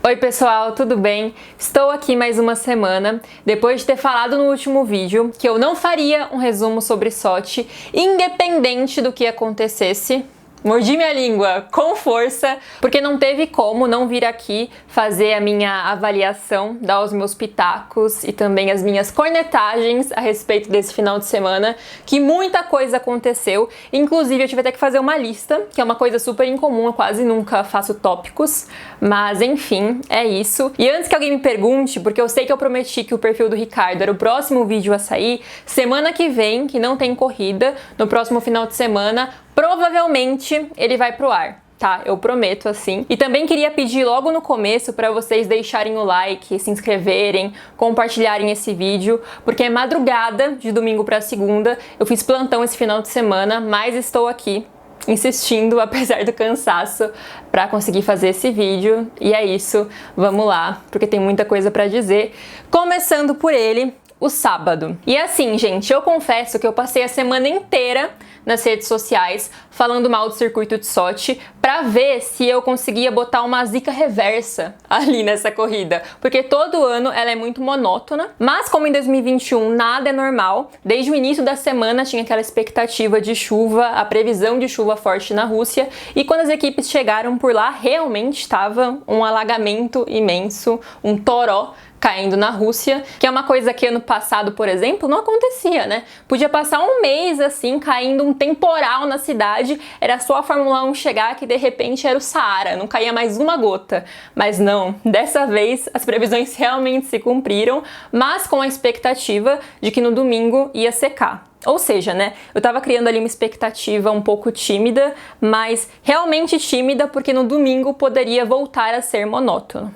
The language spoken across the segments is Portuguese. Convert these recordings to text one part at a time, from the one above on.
Oi pessoal, tudo bem? Estou aqui mais uma semana, depois de ter falado no último vídeo que eu não faria um resumo sobre Sochi, independente do que acontecesse. Mordi minha língua com força, porque não teve como não vir aqui fazer a minha avaliação, dar os meus pitacos e também as minhas cornetagens a respeito desse final de semana, que muita coisa aconteceu. Inclusive eu tive até que fazer uma lista, que é uma coisa super incomum, eu quase nunca faço tópicos, mas enfim, é isso. E antes que alguém me pergunte, porque eu sei que eu prometi que o perfil do Ricardo era o próximo vídeo a sair, semana que vem, que não tem corrida, no próximo final de semana, provavelmente ele vai pro ar, tá? Eu prometo assim. E também queria pedir logo no começo para vocês deixarem o like, se inscreverem, compartilharem esse vídeo, porque é madrugada de domingo para segunda. Eu fiz plantão esse final de semana, mas estou aqui insistindo, apesar do cansaço, para conseguir fazer esse vídeo. E é isso, vamos lá, porque tem muita coisa para dizer. Começando por ele, o sábado. E assim, gente, eu confesso que eu passei a semana inteira nas redes sociais falando mal do circuito de Sochi pra ver se eu conseguia botar uma zica reversa ali nessa corrida, porque todo ano ela é muito monótona, mas como em 2021 nada é normal, desde o início da semana tinha aquela expectativa de chuva, a previsão de chuva forte na Rússia, e quando as equipes chegaram por lá realmente estava um alagamento imenso, um toró caindo na Rússia, que é uma coisa que ano passado, por exemplo, não acontecia, né? Podia passar um mês assim, caindo um temporal na cidade, era só a Fórmula 1 chegar que de repente era o Saara, não caía mais uma gota. Mas não, dessa vez as previsões realmente se cumpriram, mas com a expectativa de que no domingo ia secar. Ou seja, né, eu tava criando ali uma expectativa um pouco tímida, mas realmente tímida porque no domingo poderia voltar a ser monótono.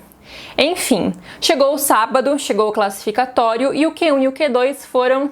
Enfim, chegou o sábado, chegou o classificatório e o Q1 e o Q2 foram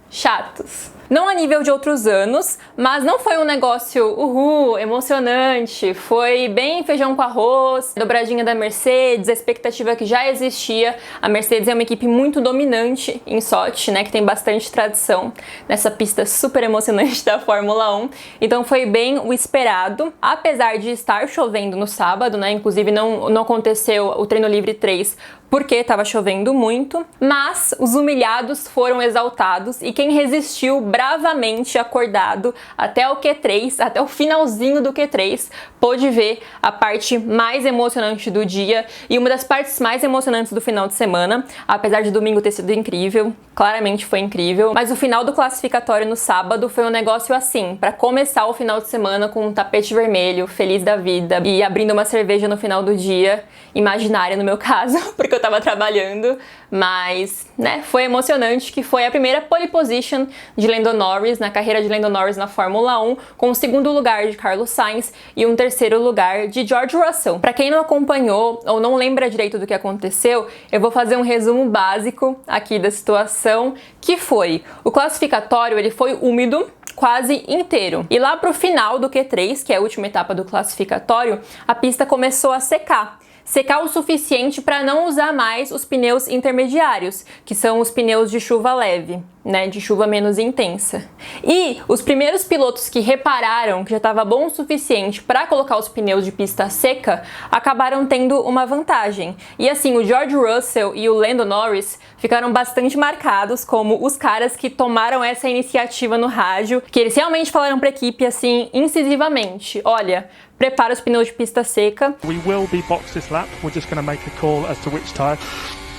chatos. Não a nível de outros anos, mas não foi um negócio emocionante, foi bem feijão com arroz, dobradinha da Mercedes, a expectativa que já existia. A Mercedes é uma equipe muito dominante em Sochi, né, que tem bastante tradição nessa pista super emocionante da Fórmula 1, então foi bem o esperado, apesar de estar chovendo no sábado, né, inclusive não aconteceu o treino livre 3 porque estava chovendo muito, mas os humilhados foram exaltados e quem resistiu bravamente acordado até o Q3, até o finalzinho do Q3, pôde ver a parte mais emocionante do dia e uma das partes mais emocionantes do final de semana, apesar de domingo ter sido incrível, claramente foi incrível, mas o final do classificatório no sábado foi um negócio assim, para começar o final de semana com um tapete vermelho, feliz da vida e abrindo uma cerveja no final do dia, imaginária no meu caso, porque eu tava trabalhando, mas, né, foi emocionante, que foi a primeira pole position de Lando Norris, na carreira de Lando Norris na Fórmula 1, com o segundo lugar de Carlos Sainz e um terceiro lugar de George Russell. Para quem não acompanhou ou não lembra direito do que aconteceu, eu vou fazer um resumo básico aqui da situação, que foi, o classificatório ele foi úmido, quase inteiro. E lá pro final do Q3, que é a última etapa do classificatório, a pista começou a secar. Secar o suficiente para não usar mais os pneus intermediários, que são os pneus de chuva leve, né, de chuva menos intensa. E os primeiros pilotos que repararam que já estava bom o suficiente para colocar os pneus de pista seca, acabaram tendo uma vantagem. E assim, o George Russell e o Lando Norris ficaram bastante marcados como os caras que tomaram essa iniciativa no rádio, que eles realmente falaram para a equipe assim, incisivamente, olha, prepara os pneus de pista seca. We will be boxed this lap. We're just going to make a call as to which tire.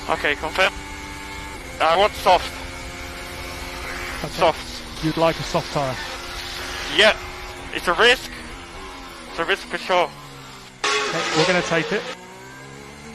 Okay, confirm. I want soft. Okay. Soft. You'd like a soft tire? Yeah, it's a risk. It's a risk for sure. Okay, we're going to take it.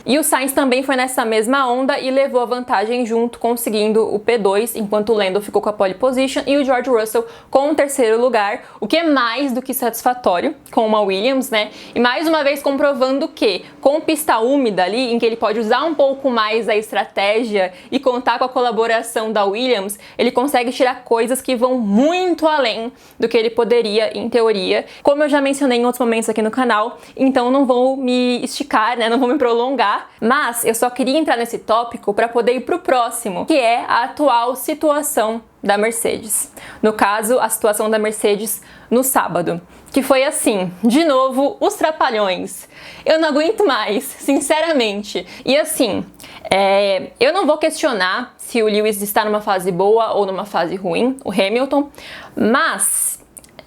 E o Sainz também foi nessa mesma onda e levou a vantagem junto, conseguindo o P2, enquanto o Lando ficou com a pole position e o George Russell com o terceiro lugar, o que é mais do que satisfatório com uma Williams, né? E mais uma vez comprovando que, com pista úmida ali, em que ele pode usar um pouco mais a estratégia e contar com a colaboração da Williams, ele consegue tirar coisas que vão muito além do que ele poderia, em teoria. Como eu já mencionei em outros momentos aqui no canal, então não vou me esticar, né? Não vou me prolongar, mas eu só queria entrar nesse tópico para poder ir pro próximo, que é a atual situação da Mercedes. No caso, a situação da Mercedes no sábado, que foi assim, de novo, os trapalhões. Eu não aguento mais, sinceramente. E assim, eu não vou questionar se o Lewis está numa fase boa ou numa fase ruim, o Hamilton, mas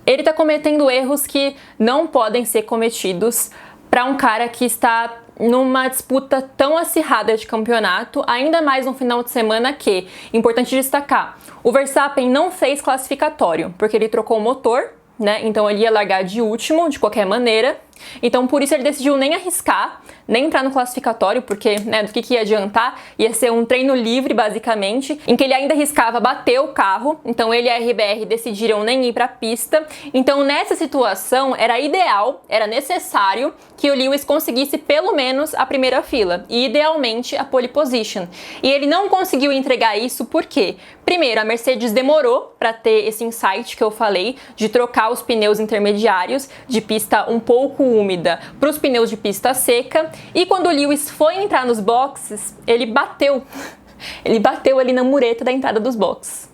ele está cometendo erros que não podem ser cometidos para um cara que está numa disputa tão acirrada de campeonato, ainda mais no final de semana que, importante destacar, o Verstappen não fez classificatório, porque ele trocou o motor, né? Então ele ia largar de último, de qualquer maneira. Então por isso ele decidiu nem arriscar, nem entrar no classificatório, porque, né, do que ia adiantar? Ia ser um treino livre, basicamente, em que ele ainda arriscava bater o carro. Então ele e a RBR decidiram nem ir para a pista. Então nessa situação era ideal, era necessário que o Lewis conseguisse pelo menos a primeira fila e idealmente a pole position. E ele não conseguiu entregar isso porque, primeiro, a Mercedes demorou para ter esse insight que eu falei de trocar os pneus intermediários de pista um pouco úmida para os pneus de pista seca. E quando o Lewis foi entrar nos boxes, ele bateu. Ele bateu ali na mureta da entrada dos boxes.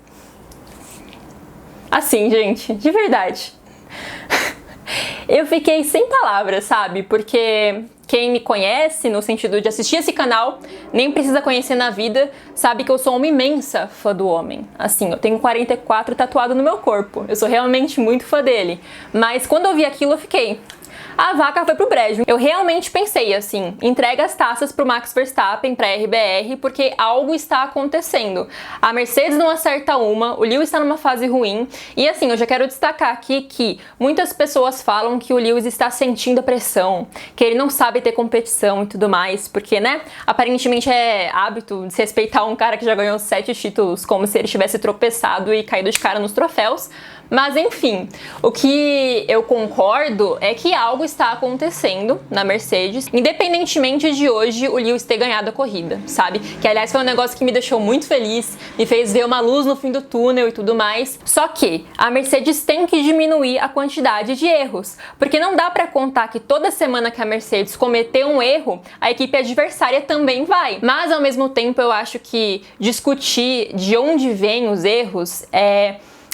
Assim, gente, de verdade. Eu fiquei sem palavras, sabe? Porque quem me conhece, no sentido de assistir esse canal, nem precisa conhecer na vida, sabe que eu sou uma imensa fã do homem. Assim, eu tenho 44 tatuado no meu corpo. Eu sou realmente muito fã dele. Mas quando eu vi aquilo, eu fiquei... A vaca foi pro brejo. Eu realmente pensei assim, entrega as taças pro Max Verstappen, pra RBR, porque algo está acontecendo. A Mercedes não acerta uma, o Lewis está numa fase ruim, e assim, eu já quero destacar aqui que muitas pessoas falam que o Lewis está sentindo a pressão, que ele não sabe ter competição e tudo mais, porque, né, aparentemente é hábito desrespeitar um cara que já ganhou 7 títulos, como se ele tivesse tropeçado e caído de cara nos troféus. Mas enfim, o que eu concordo é que algo está acontecendo na Mercedes, independentemente de hoje o Lewis ter ganhado a corrida, sabe? Que aliás foi um negócio que me deixou muito feliz, me fez ver uma luz no fim do túnel e tudo mais. Só que a Mercedes tem que diminuir a quantidade de erros, porque não dá pra contar que toda semana que a Mercedes cometer um erro, a equipe adversária também vai. Mas ao mesmo tempo eu acho que discutir de onde vêm os erros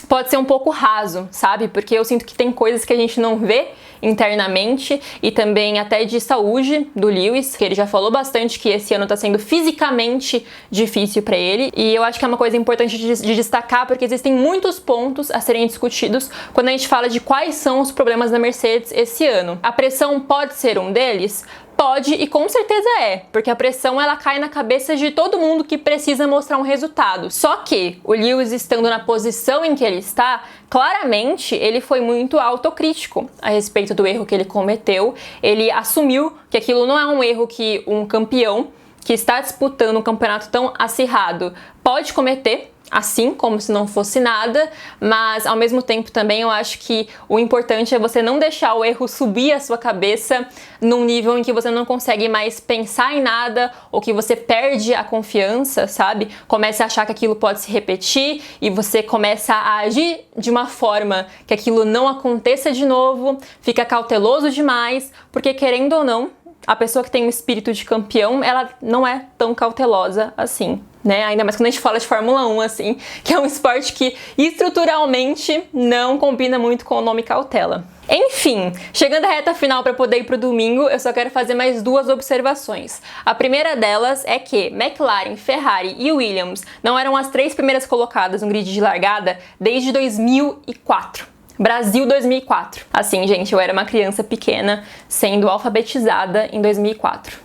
pode ser um pouco raso, sabe? Porque eu sinto que tem coisas que a gente não vê internamente e também até de saúde do Lewis, que ele já falou bastante que esse ano tá sendo fisicamente difícil pra ele, e eu acho que é uma coisa importante de destacar porque existem muitos pontos a serem discutidos quando a gente fala de quais são os problemas da Mercedes esse ano. A pressão pode ser um deles? Pode, e com certeza porque a pressão ela cai na cabeça de todo mundo que precisa mostrar um resultado. Só que o Lewis estando na posição em que ele está, claramente ele foi muito autocrítico a respeito do erro que ele cometeu. Ele assumiu que aquilo não é um erro que um campeão que está disputando um campeonato tão acirrado pode cometer, assim, como se não fosse nada, mas ao mesmo tempo também eu acho que o importante é você não deixar o erro subir a sua cabeça num nível em que você não consegue mais pensar em nada ou que você perde a confiança, sabe? Começa a achar que aquilo pode se repetir e você começa a agir de uma forma que aquilo não aconteça de novo, fica cauteloso demais, porque querendo ou não, a pessoa que tem um espírito de campeão, ela não é tão cautelosa assim, né? Ainda mais quando a gente fala de Fórmula 1, assim, que é um esporte que estruturalmente não combina muito com o nome cautela. Enfim, chegando à reta final para poder ir pro domingo, eu só quero fazer mais 2 observações. A primeira delas é que McLaren, Ferrari e Williams não eram as 3 primeiras colocadas no grid de largada desde 2004. Brasil 2004. Assim, gente, eu era uma criança pequena sendo alfabetizada em 2004.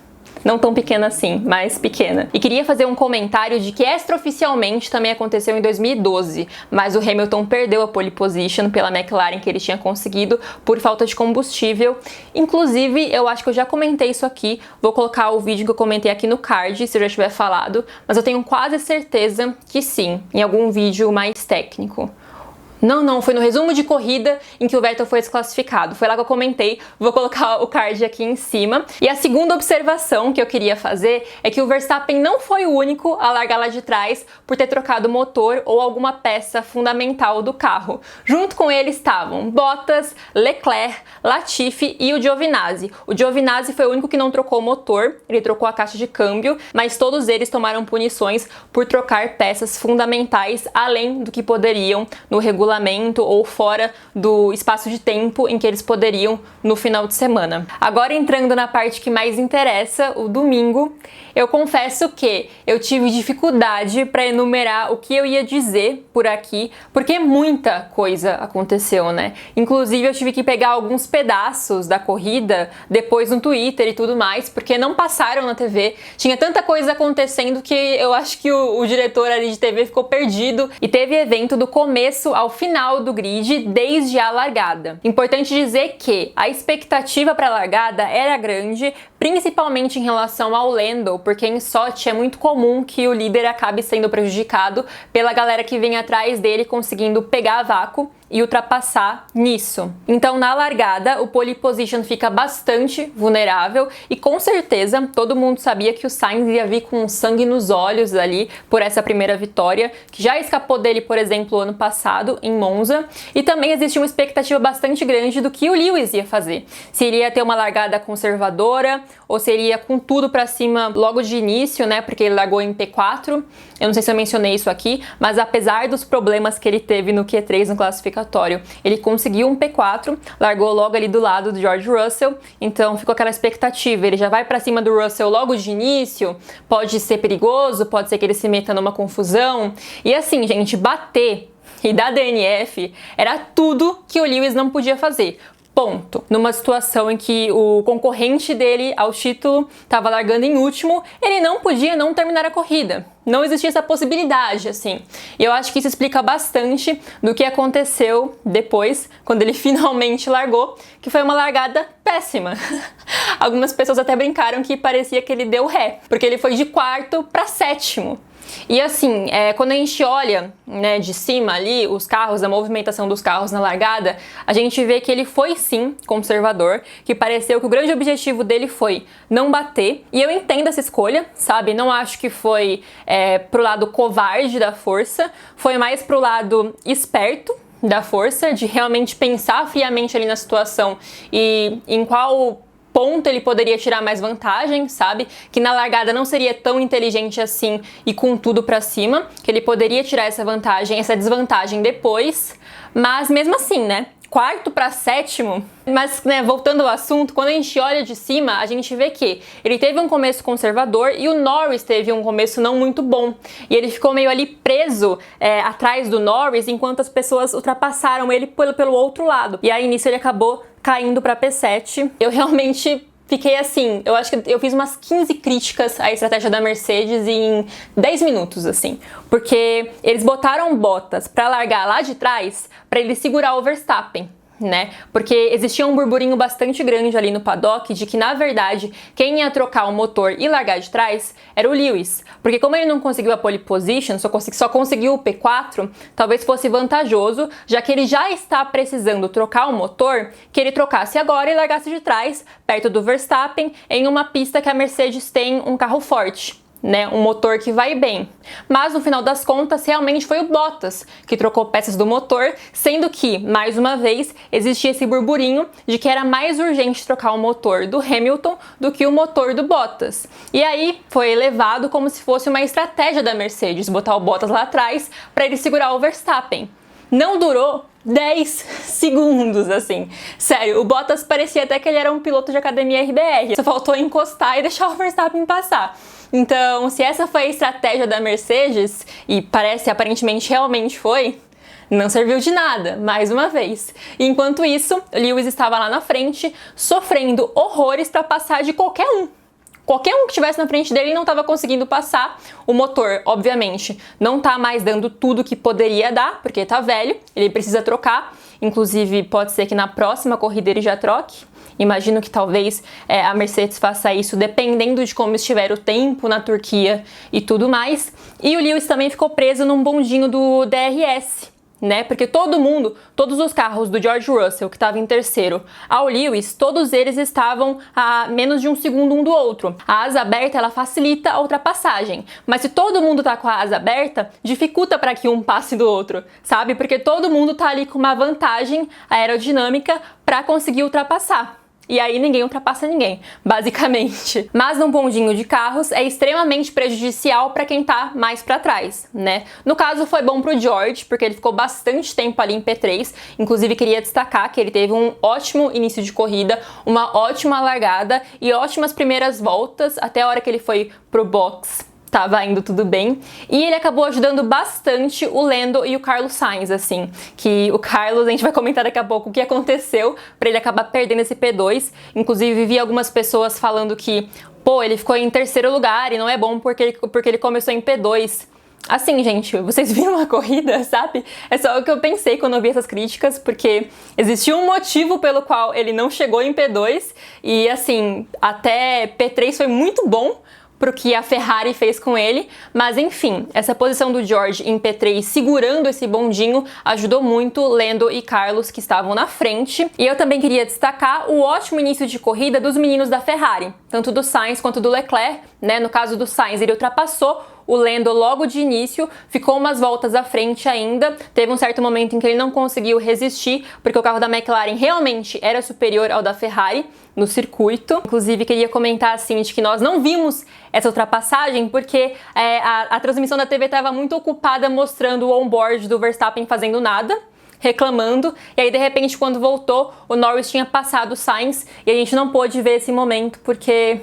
Não tão pequena assim, mas pequena. E queria fazer um comentário de que extraoficialmente também aconteceu em 2012, mas o Hamilton perdeu a pole position pela McLaren que ele tinha conseguido por falta de combustível. Inclusive, eu acho que eu já comentei isso aqui, vou colocar o vídeo que eu comentei aqui no card, se eu já tiver falado, mas eu tenho quase certeza que sim, em algum vídeo mais técnico. Não, foi no resumo de corrida em que o Vettel foi desclassificado. Foi lá que eu comentei, vou colocar o card aqui em cima. E a segunda observação que eu queria fazer é que o Verstappen não foi o único a largar lá de trás por ter trocado o motor ou alguma peça fundamental do carro. Junto com ele estavam Bottas, Leclerc, Latifi e o Giovinazzi. O Giovinazzi foi o único que não trocou o motor, ele trocou a caixa de câmbio, mas todos eles tomaram punições por trocar peças fundamentais além do que poderiam no regulamento regulamento ou fora do espaço de tempo em que eles poderiam no final de semana. Agora entrando na parte que mais interessa, o domingo, eu confesso que eu tive dificuldade para enumerar o que eu ia dizer por aqui, porque muita coisa aconteceu, né? Inclusive eu tive que pegar alguns pedaços da corrida depois no Twitter e tudo mais, porque não passaram na TV. Tinha tanta coisa acontecendo que eu acho que o diretor ali de TV ficou perdido, e teve evento do começo ao final do grid, desde a largada. Importante dizer que a expectativa para a largada era grande, principalmente em relação ao Lando, porque em Sochi é muito comum que o líder acabe sendo prejudicado pela galera que vem atrás dele conseguindo pegar vácuo e ultrapassar nisso. Então na largada o pole position fica bastante vulnerável, e com certeza todo mundo sabia que o Sainz ia vir com sangue nos olhos ali por essa primeira vitória, que já escapou dele, por exemplo, ano passado em Monza, e também existia uma expectativa bastante grande do que o Lewis ia fazer. Se ele ia ter uma largada conservadora ou se ele ia com tudo pra cima logo de início, né, porque ele largou em P4. Eu não sei se eu mencionei isso aqui, mas apesar dos problemas que ele teve no Q3 no classificatório, ele conseguiu um P4, largou logo ali do lado do George Russell, então ficou aquela expectativa, ele já vai pra cima do Russell logo de início, pode ser perigoso, pode ser que ele se meta numa confusão. E assim, gente, bater e dar DNF era tudo que o Lewis não podia fazer. Ponto. Numa situação em que o concorrente dele ao título estava largando em último, ele não podia não terminar a corrida. Não existia essa possibilidade, assim. E eu acho que isso explica bastante do que aconteceu depois, quando ele finalmente largou, que foi uma largada péssima. Algumas pessoas até brincaram que parecia que ele deu ré, porque ele foi de quarto para sétimo. E assim, quando a gente olha, né, de cima ali, os carros, a movimentação dos carros na largada, a gente vê que ele foi sim conservador, que pareceu que o grande objetivo dele foi não bater. E eu entendo essa escolha, sabe? Não acho que foi pro lado covarde da força, foi mais pro lado esperto da força, de realmente pensar friamente ali na situação e em qual ponto ele poderia tirar mais vantagem, sabe? Que na largada não seria tão inteligente assim e com tudo pra cima, que ele poderia tirar essa vantagem, essa desvantagem depois, mas mesmo assim, né? Quarto para sétimo, mas né, voltando ao assunto, quando a gente olha de cima, a gente vê que ele teve um começo conservador e o Norris teve um começo não muito bom, e ele ficou meio ali preso atrás do Norris, enquanto as pessoas ultrapassaram ele pelo outro lado, e aí nisso ele acabou caindo para P7. Eu realmente fiquei assim, eu acho que eu fiz umas 15 críticas à estratégia da Mercedes em 10 minutos, assim. Porque eles botaram Bottas pra largar lá de trás pra ele segurar o Verstappen, né? Porque existia um burburinho bastante grande ali no paddock de que, na verdade, quem ia trocar o motor e largar de trás era o Lewis. Porque como ele não conseguiu a pole position, só conseguiu o P4, talvez fosse vantajoso, já que ele já está precisando trocar o motor, que ele trocasse agora e largasse de trás, perto do Verstappen, em uma pista que a Mercedes tem um carro forte, né, um motor que vai bem. Mas no final das contas realmente foi o Bottas que trocou peças do motor, sendo que, mais uma vez, existia esse burburinho de que era mais urgente trocar o motor do Hamilton do que o motor do Bottas. E aí foi elevado como se fosse uma estratégia da Mercedes, botar o Bottas lá atrás para ele segurar o Verstappen. Não durou 10 segundos, assim. Sério, o Bottas parecia até que ele era um piloto de academia RBR. Só faltou encostar e deixar o Verstappen passar. Então, se essa foi a estratégia da Mercedes, e aparentemente realmente foi, não serviu de nada, mais uma vez. Enquanto isso, Lewis estava lá na frente, sofrendo horrores para passar de qualquer um. Qualquer um que estivesse na frente dele não estava conseguindo passar. O motor, obviamente, não está mais dando tudo que poderia dar, porque está velho, ele precisa trocar. Inclusive, pode ser que na próxima corrida ele já troque. Imagino que talvez a Mercedes faça isso dependendo de como estiver o tempo na Turquia e tudo mais. E o Lewis também ficou preso num bondinho do DRS, né? Porque todos os carros do George Russell, que estava em terceiro, ao Lewis, todos eles estavam a menos de um segundo um do outro. A asa aberta, ela facilita a ultrapassagem, mas se todo mundo tá com a asa aberta, dificulta para que um passe do outro, sabe? Porque todo mundo tá ali com uma vantagem aerodinâmica para conseguir ultrapassar. e aí ninguém ultrapassa ninguém, basicamente. Mas num bondinho de carros é extremamente prejudicial para quem tá mais para trás, né? No caso foi bom pro George, porque ele ficou bastante tempo ali em P3, inclusive queria destacar que ele teve um ótimo início de corrida, uma ótima largada e ótimas primeiras voltas, até a hora que ele foi pro box. Tava indo tudo bem, e ele acabou ajudando bastante o Lando e o Carlos Sainz, assim, que o Carlos, a gente vai comentar daqui a pouco o que aconteceu para ele acabar perdendo esse P2, inclusive vi algumas pessoas falando que, pô, ele ficou em terceiro lugar e não é bom porque ele começou em P2. Assim, gente, vocês viram a corrida, sabe? É só o que eu pensei quando eu vi essas críticas, porque existia um motivo pelo qual ele não chegou em P2, e assim, até P3 foi muito bom pro que a Ferrari fez com ele, mas enfim, essa posição do George em P3 segurando esse bondinho ajudou muito Lando e Carlos, que estavam na frente. E eu também queria destacar o ótimo início de corrida dos meninos da Ferrari, tanto do Sainz quanto do Leclerc, né? No caso do Sainz, ele ultrapassou o Lando logo de início, ficou umas voltas à frente ainda, teve um certo momento em que ele não conseguiu resistir, porque o carro da McLaren realmente era superior ao da Ferrari no circuito. Inclusive, queria comentar assim, de que nós não vimos essa ultrapassagem, porque a transmissão da TV estava muito ocupada mostrando o onboard do Verstappen fazendo nada, reclamando, e aí de repente quando voltou, o Norris tinha passado o Sainz, e a gente não pôde ver esse momento, porque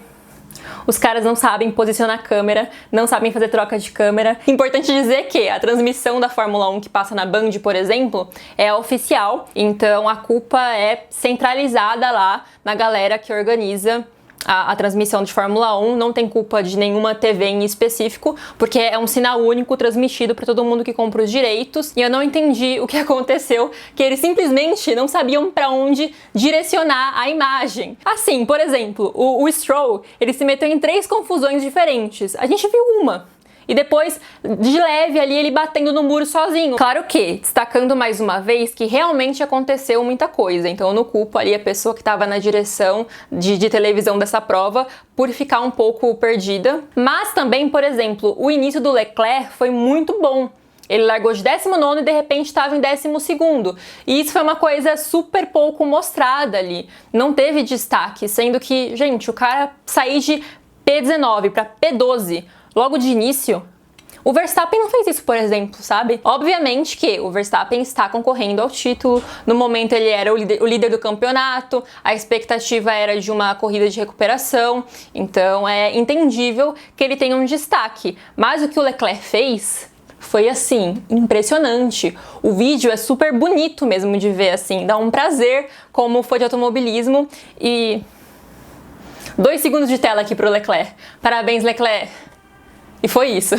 os caras não sabem posicionar a câmera, não sabem fazer troca de câmera. Importante dizer que a transmissão da Fórmula 1 que passa na Band, por exemplo, é oficial, então a culpa é centralizada lá na galera que organiza a transmissão de Fórmula 1, não tem culpa de nenhuma TV em específico, porque é um sinal único transmitido para todo mundo que compra os direitos, e eu não entendi o que aconteceu, que eles simplesmente não sabiam para onde direcionar a imagem. Assim, por exemplo, o Stroll, ele se meteu em 3 confusões diferentes, a gente viu uma. E depois, de leve ali, ele batendo no muro sozinho. Claro que, destacando mais uma vez, que realmente aconteceu muita coisa. Então eu não culpo ali a pessoa que estava na direção de televisão dessa prova por ficar um pouco perdida. Mas também, por exemplo, o início do Leclerc foi muito bom. Ele largou de 19º e de repente estava em 12º. E isso foi uma coisa super pouco mostrada ali. Não teve destaque, sendo que, gente, o cara sair de P19 para P12 logo de início, o Verstappen não fez isso, por exemplo, sabe? Obviamente que o Verstappen está concorrendo ao título, no momento ele era o líder do campeonato, a expectativa era de uma corrida de recuperação, então é entendível que ele tenha um destaque. Mas o que o Leclerc fez foi, assim, impressionante. O vídeo é super bonito mesmo de ver, assim, dá um prazer como fã de automobilismo. E 2 segundos de tela aqui pro Leclerc. Parabéns, Leclerc! E foi isso.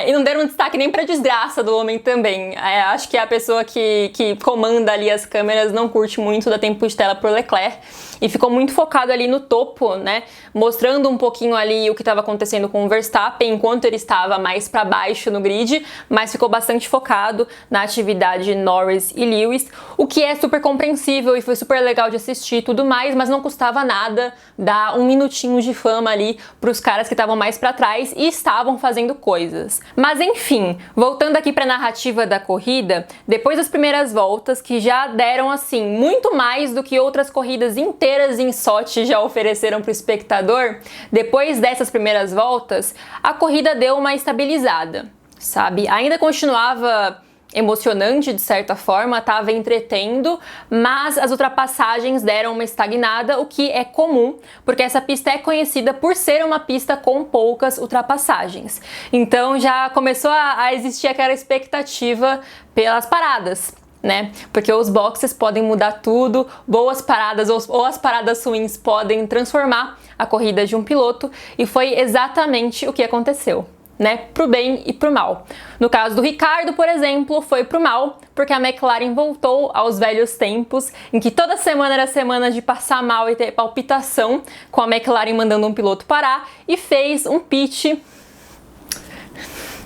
E não deram destaque nem pra desgraça do homem também. Acho que a pessoa que comanda ali as câmeras não curte muito dar tempo de tela pro Leclerc. E ficou muito focado ali no topo, né? Mostrando um pouquinho ali o que estava acontecendo com o Verstappen, enquanto ele estava mais para baixo no grid, mas ficou bastante focado na atividade Norris e Lewis, o que é super compreensível e foi super legal de assistir e tudo mais, mas não custava nada dar um minutinho de fama ali pros caras que estavam mais para trás e estavam fazendo coisas. Mas enfim, voltando aqui para a narrativa da corrida, depois das primeiras voltas, que já deram assim muito mais do que outras corridas inteiras em Sochi já ofereceram para o espectador, depois dessas primeiras voltas, a corrida deu uma estabilizada, sabe? Ainda continuava emocionante de certa forma, estava entretendo, mas as ultrapassagens deram uma estagnada, o que é comum, porque essa pista é conhecida por ser uma pista com poucas ultrapassagens. Então já começou a existir aquela expectativa pelas paradas, né? Porque os boxes podem mudar tudo, boas paradas ou as paradas ruins podem transformar a corrida de um piloto, e foi exatamente o que aconteceu, né? Pro bem e pro mal. No caso do Ricardo, por exemplo, foi pro mal, porque a McLaren voltou aos velhos tempos, em que toda semana era semana de passar mal e ter palpitação, com a McLaren mandando um piloto parar, e fez um pit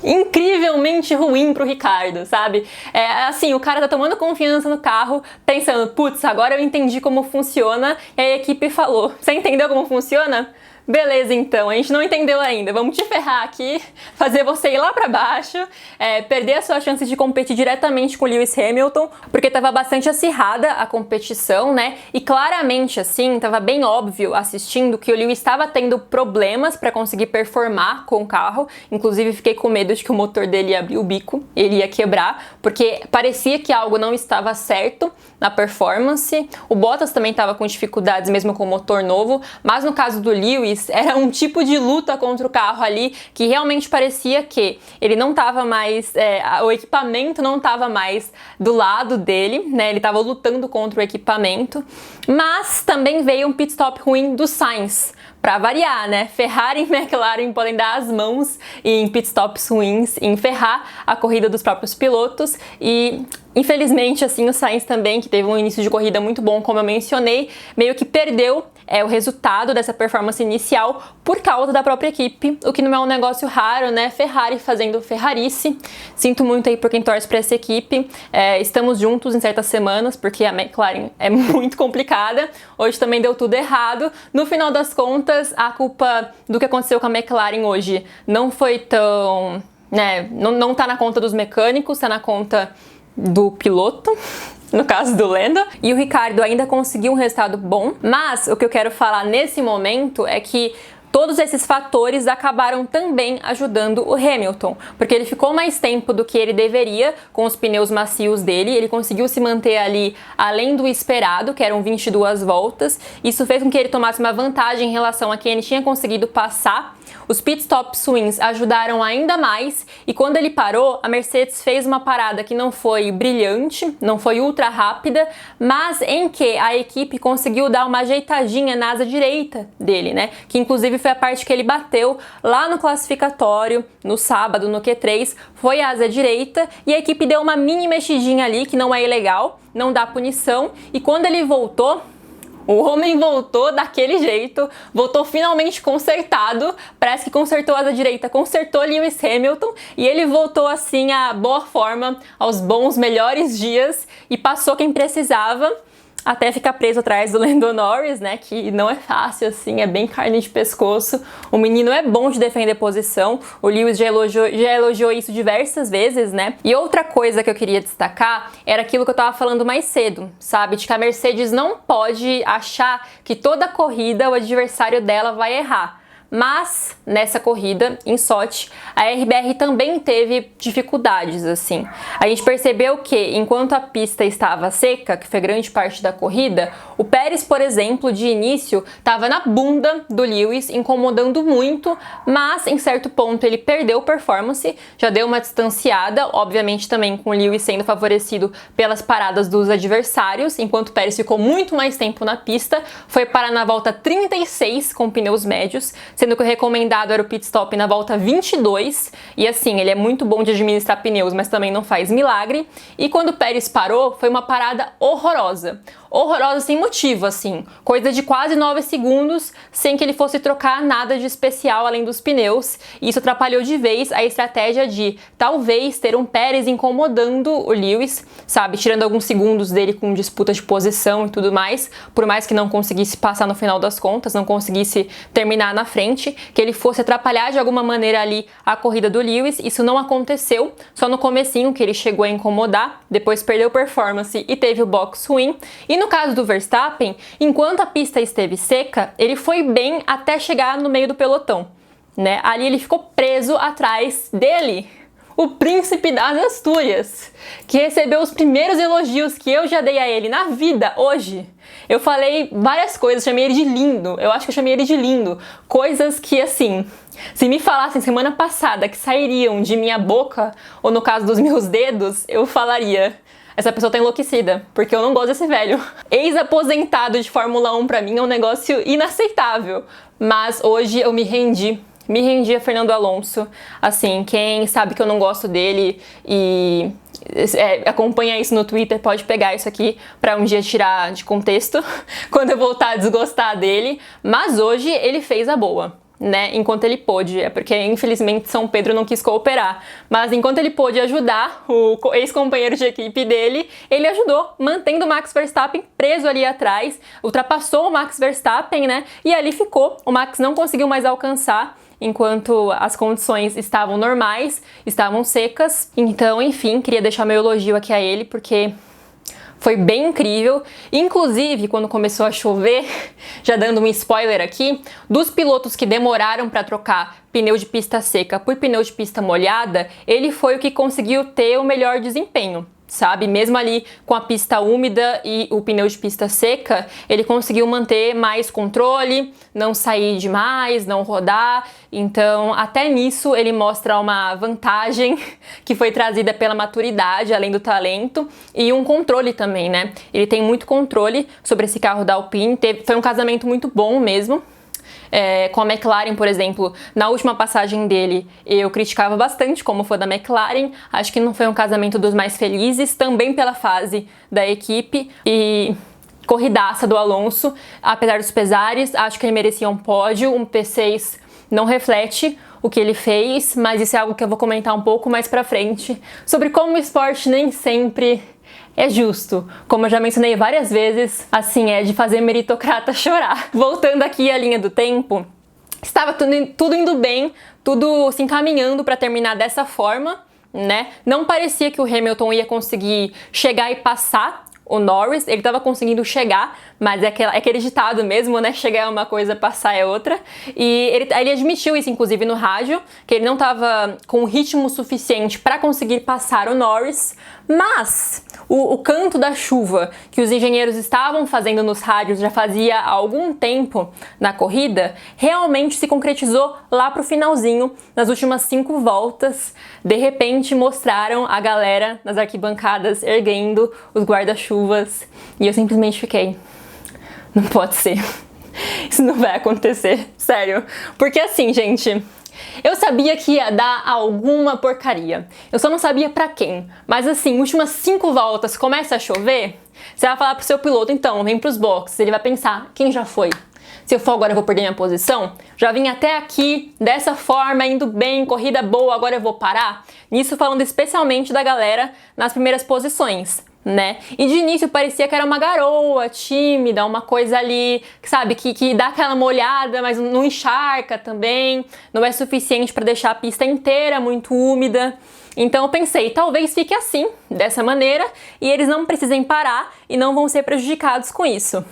incrivelmente ruim pro Ricardo, sabe? Assim, o cara tá tomando confiança no carro, pensando, putz, agora eu entendi como funciona, e a equipe falou, você entendeu como funciona? Beleza, então, a gente não entendeu ainda. Vamos te ferrar aqui, fazer você ir lá pra baixo, perder a sua chance de competir diretamente com o Lewis Hamilton, porque tava bastante acirrada a competição, né? E claramente, assim, tava bem óbvio assistindo que o Lewis estava tendo problemas para conseguir performar com o carro. Inclusive, fiquei com medo de que o motor dele ia abrir o bico, ele ia quebrar, porque parecia que algo não estava certo na performance. O Bottas também estava com dificuldades mesmo com o motor novo, mas no caso do Lewis, era um tipo de luta contra o carro ali que realmente parecia que ele não estava mais, o equipamento não estava mais do lado dele, né? Ele estava lutando contra o equipamento, mas também veio um pit stop ruim do Sainz. Para variar, né? Ferrari e McLaren podem dar as mãos em pit stops ruins, em ferrar a corrida dos próprios pilotos e, infelizmente, assim, o Sainz também, que teve um início de corrida muito bom, como eu mencionei, meio que perdeu o resultado dessa performance inicial por causa da própria equipe, o que não é um negócio raro, né? Ferrari fazendo ferrarice. Sinto muito aí por quem torce para essa equipe. Estamos juntos em certas semanas, porque a McLaren é muito complicada. Hoje também deu tudo errado. No final das contas, a culpa do que aconteceu com a McLaren hoje não foi tão... né? Não tá na conta dos mecânicos, tá na conta do piloto, no caso do Lando, e o Ricciardo ainda conseguiu um resultado bom, mas o que eu quero falar nesse momento é que todos esses fatores acabaram também ajudando o Hamilton, porque ele ficou mais tempo do que ele deveria com os pneus macios dele, ele conseguiu se manter ali além do esperado, que eram 22 voltas, isso fez com que ele tomasse uma vantagem em relação a quem ele tinha conseguido passar. Os pit stops ruins ajudaram ainda mais e quando ele parou, a Mercedes fez uma parada que não foi brilhante, não foi ultra rápida, mas em que a equipe conseguiu dar uma ajeitadinha na asa direita dele, né? Que inclusive foi a parte que ele bateu lá no classificatório, no sábado, no Q3, foi a asa direita e a equipe deu uma mini mexidinha ali, que não é ilegal, não dá punição, e quando ele voltou, o homem voltou daquele jeito, voltou finalmente consertado, parece que consertou a asa direita, consertou Lewis Hamilton e ele voltou assim à boa forma, aos bons, melhores dias e passou quem precisava, até ficar preso atrás do Lando Norris, né, que não é fácil assim, é bem carne de pescoço. O menino é bom de defender posição, o Lewis já elogiou isso diversas vezes, né. E outra coisa que eu queria destacar era aquilo que eu tava falando mais cedo, sabe, de que a Mercedes não pode achar que toda corrida o adversário dela vai errar. Mas nessa corrida, em Sochi, a RBR também teve dificuldades, assim. A gente percebeu que, enquanto a pista estava seca, que foi grande parte da corrida, o Pérez, por exemplo, de início, estava na bunda do Lewis, incomodando muito, mas em certo ponto ele perdeu performance, já deu uma distanciada, obviamente também com o Lewis sendo favorecido pelas paradas dos adversários, enquanto o Pérez ficou muito mais tempo na pista, foi parar na volta 36 com pneus médios, sendo que o recomendado era o pit stop na volta 22, e assim, ele é muito bom de administrar pneus, mas também não faz milagre, e quando o Pérez parou, foi uma parada horrorosa sem motivo, assim, coisa de quase 9 segundos, sem que ele fosse trocar nada de especial além dos pneus, e isso atrapalhou de vez a estratégia de, talvez, ter um Pérez incomodando o Lewis, sabe, tirando alguns segundos dele com disputa de posição e tudo mais, por mais que não conseguisse passar no final das contas, não conseguisse terminar na frente, que ele fosse atrapalhar de alguma maneira ali a corrida do Lewis. Isso não aconteceu, só no comecinho que ele chegou a incomodar, depois perdeu performance e teve o box ruim. E no caso do Verstappen, enquanto a pista esteve seca, ele foi bem até chegar no meio do pelotão, né? Ali ele ficou preso atrás dele, o príncipe das Astúrias, que recebeu os primeiros elogios que eu já dei a ele na vida hoje. Eu falei várias coisas, chamei ele de lindo, eu acho que eu chamei ele de lindo, coisas que assim, se me falassem semana passada que sairiam de minha boca, ou no caso dos meus dedos, eu falaria: essa pessoa tá enlouquecida, porque eu não gosto desse velho. Ex-aposentado de Fórmula 1 pra mim é um negócio inaceitável, mas hoje eu me rendi a Fernando Alonso. Assim, quem sabe que eu não gosto dele e acompanha isso no Twitter pode pegar isso aqui pra um dia tirar de contexto quando eu voltar a desgostar dele, mas hoje ele fez a boa. né, enquanto ele pôde, é porque infelizmente São Pedro não quis cooperar, mas enquanto ele pôde ajudar o ex-companheiro de equipe dele, ele ajudou, mantendo o Max Verstappen preso ali atrás, ultrapassou o Max Verstappen, né, e ali ficou, o Max não conseguiu mais alcançar, enquanto as condições estavam normais, estavam secas, então, enfim, queria deixar meu elogio aqui a ele, porque foi bem incrível. Inclusive, quando começou a chover, já dando um spoiler aqui, dos pilotos que demoraram para trocar pneu de pista seca por pneu de pista molhada, ele foi o que conseguiu ter o melhor desempenho, sabe? Mesmo ali com a pista úmida e o pneu de pista seca, ele conseguiu manter mais controle, não sair demais, não rodar. Então, até nisso ele mostra uma vantagem que foi trazida pela maturidade, além do talento, e um controle também, né? Ele tem muito controle sobre esse carro da Alpine, foi um casamento muito bom mesmo. Com a McLaren, por exemplo, na última passagem dele, eu criticava bastante como foi da McLaren, acho que não foi um casamento dos mais felizes, também pela fase da equipe e corridaça do Alonso, apesar dos pesares, acho que ele merecia um pódio, um P6 não reflete o que ele fez, mas isso é algo que eu vou comentar um pouco mais pra frente, sobre como o esporte nem sempre é justo. Como eu já mencionei várias vezes, assim, é de fazer meritocrata chorar. Voltando aqui à linha do tempo, estava tudo indo bem, tudo se encaminhando para terminar dessa forma, né? Não parecia que o Hamilton ia conseguir chegar e passar o Norris, ele estava conseguindo chegar, mas é aquele ditado mesmo, né? Chegar é uma coisa, passar é outra. E ele admitiu isso, inclusive, no rádio, que ele não estava com ritmo suficiente para conseguir passar o Norris, mas o canto da chuva que os engenheiros estavam fazendo nos rádios já fazia algum tempo na corrida, realmente se concretizou lá pro finalzinho, nas últimas 5 voltas. De repente mostraram a galera nas arquibancadas erguendo os guarda-chuvas e eu simplesmente fiquei, não pode ser, isso não vai acontecer, sério, porque assim, gente, eu sabia que ia dar alguma porcaria, eu só não sabia pra quem, mas assim, últimas 5 voltas, começa a chover, você vai falar pro seu piloto, então, vem pros boxes, ele vai pensar, quem já foi? Se eu for agora eu vou perder minha posição? Já vim até aqui, dessa forma, indo bem, corrida boa, agora eu vou parar? Nisso falando especialmente da galera nas primeiras posições, né? E de início parecia que era uma garoa tímida, uma coisa ali, sabe, que dá aquela molhada, mas não encharca também, não é suficiente para deixar a pista inteira muito úmida. Então eu pensei, talvez fique assim, dessa maneira, e eles não precisem parar e não vão ser prejudicados com isso.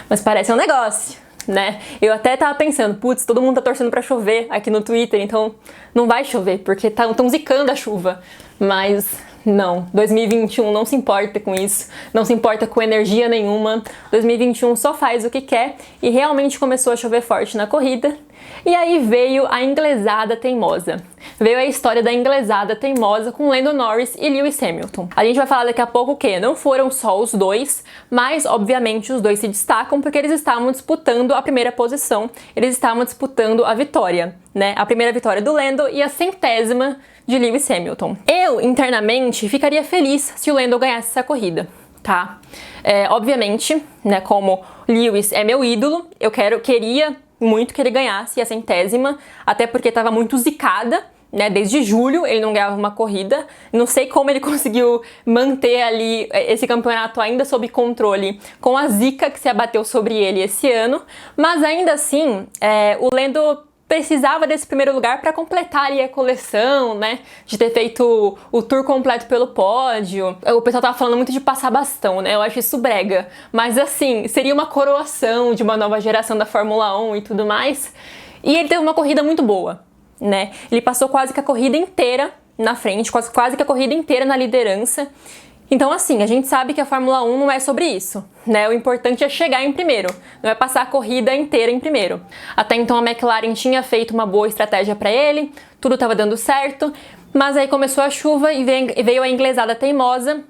Mas parece um negócio, né? Eu até tava pensando, putz, todo mundo tá torcendo pra chover aqui no Twitter, então não vai chover, porque tão zicando a chuva. Mas não, 2021 não se importa com isso, não se importa com energia nenhuma, 2021 só faz o que quer e realmente começou a chover forte na corrida. E aí veio a inglesada teimosa. Veio a história da inglesada teimosa com Lando Norris e Lewis Hamilton. A gente vai falar daqui a pouco que não foram só os dois, mas obviamente os dois se destacam porque eles estavam disputando a primeira posição, eles estavam disputando a vitória, né? A primeira vitória do Lando e a 100ª de Lewis Hamilton. Eu, internamente, ficaria feliz se o Lando ganhasse essa corrida, tá? Obviamente, né, como Lewis é meu ídolo, eu queria muito que ele ganhasse a 100ª, até porque estava muito zicada, né? Desde julho ele não ganhava uma corrida. Não sei como ele conseguiu manter ali esse campeonato ainda sob controle com a zica que se abateu sobre ele esse ano, mas ainda assim, o Lando precisava desse primeiro lugar para completar ali a coleção, né? De ter feito o tour completo pelo pódio. O pessoal tava falando muito de passar bastão, né? Eu acho isso brega. Mas assim, seria uma coroação de uma nova geração da Fórmula 1 e tudo mais. E ele teve uma corrida muito boa, né? Ele passou quase que a corrida inteira na frente, quase que a corrida inteira na liderança. Então assim, a gente sabe que a Fórmula 1 não é sobre isso, né? O importante é chegar em primeiro, não é passar a corrida inteira em primeiro. Até então a McLaren tinha feito uma boa estratégia para ele, tudo estava dando certo, mas aí começou a chuva e veio a inglesada teimosa,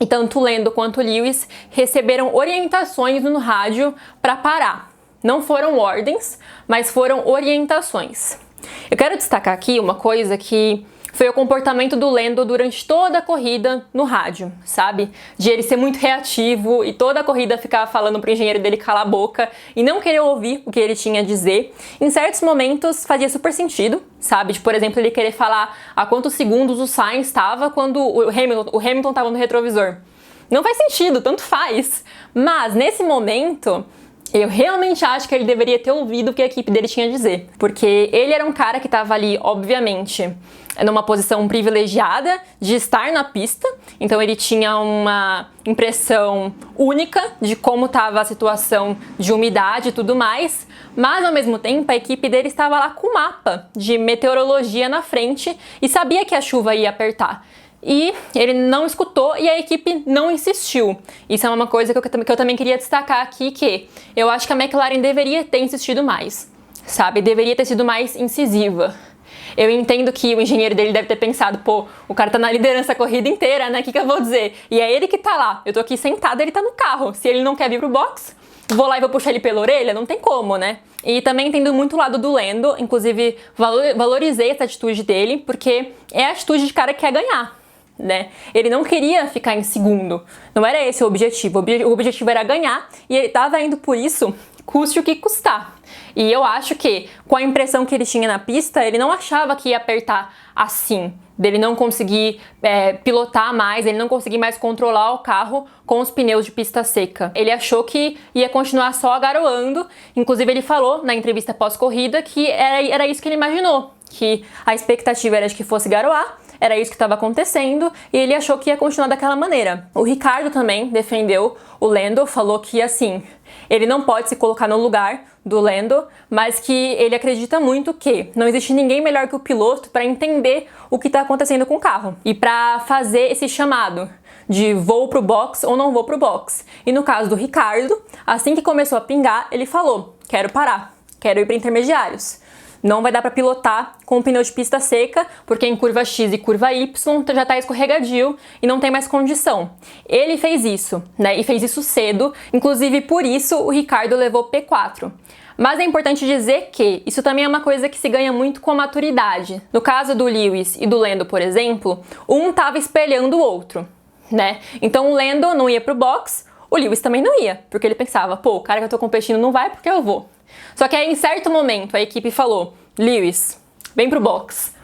e tanto Lando quanto Lewis receberam orientações no rádio para parar. Não foram ordens, mas foram orientações. Eu quero destacar aqui uma coisa que foi o comportamento do Lando durante toda a corrida no rádio, sabe? De ele ser muito reativo e toda a corrida ficava falando pro engenheiro dele calar a boca e não querer ouvir o que ele tinha a dizer. Em certos momentos fazia super sentido, sabe? De, por exemplo, ele querer falar a quantos segundos o Sainz estava quando o Hamilton estava no retrovisor. Não faz sentido, tanto faz. Mas nesse momento, eu realmente acho que ele deveria ter ouvido o que a equipe dele tinha a dizer. Porque ele era um cara que estava ali, obviamente, numa posição privilegiada de estar na pista. Então ele tinha uma impressão única de como estava a situação de umidade e tudo mais. Mas, ao mesmo tempo, a equipe dele estava lá com o mapa de meteorologia na frente e sabia que a chuva ia apertar. E ele não escutou e a equipe não insistiu. Isso é uma coisa que eu também queria destacar aqui, que eu acho que a McLaren deveria ter insistido mais, sabe? Deveria ter sido mais incisiva. Eu entendo que o engenheiro dele deve ter pensado, pô, o cara tá na liderança a corrida inteira, né? O que eu vou dizer? E é ele que tá lá. Eu tô aqui sentada, ele tá no carro. Se ele não quer vir pro box, vou lá e vou puxar ele pela orelha? Não tem como, né? E também entendo muito o lado do Lando. Inclusive, valorizei essa atitude dele, porque é a atitude de cara que quer ganhar, né? Ele não queria ficar em segundo, não era esse o objetivo. O objetivo era ganhar e ele estava indo por isso, custe o que custar. E eu acho que, com a impressão que ele tinha na pista, ele não achava que ia apertar assim, dele não conseguir pilotar mais, ele não conseguir mais controlar o carro com os pneus de pista seca. Ele achou que ia continuar só garoando. Inclusive ele falou na entrevista pós-corrida que era isso que ele imaginou, que a expectativa era de que fosse garoar. Era isso que estava acontecendo e ele achou que ia continuar daquela maneira. O Ricardo também defendeu o Lando, falou que, assim, ele não pode se colocar no lugar do Lando, mas que ele acredita muito que não existe ninguém melhor que o piloto para entender o que está acontecendo com o carro e para fazer esse chamado de vou pro box ou não vou pro box. E no caso do Ricardo, assim que começou a pingar, ele falou: quero parar, quero ir para intermediários. Não vai dar para pilotar com o pneu de pista seca, porque em curva X e curva Y já tá escorregadio e não tem mais condição. Ele fez isso, né? E fez isso cedo, inclusive por isso o Ricardo levou P4. Mas é importante dizer que isso também é uma coisa que se ganha muito com a maturidade. No caso do Lewis e do Lando, por exemplo, um tava espelhando o outro, né? Então o Lando não ia pro box, o Lewis também não ia, porque ele pensava, pô, o cara que eu tô competindo não vai porque eu vou. Só que aí, em certo momento, a equipe falou: Lewis, vem pro box.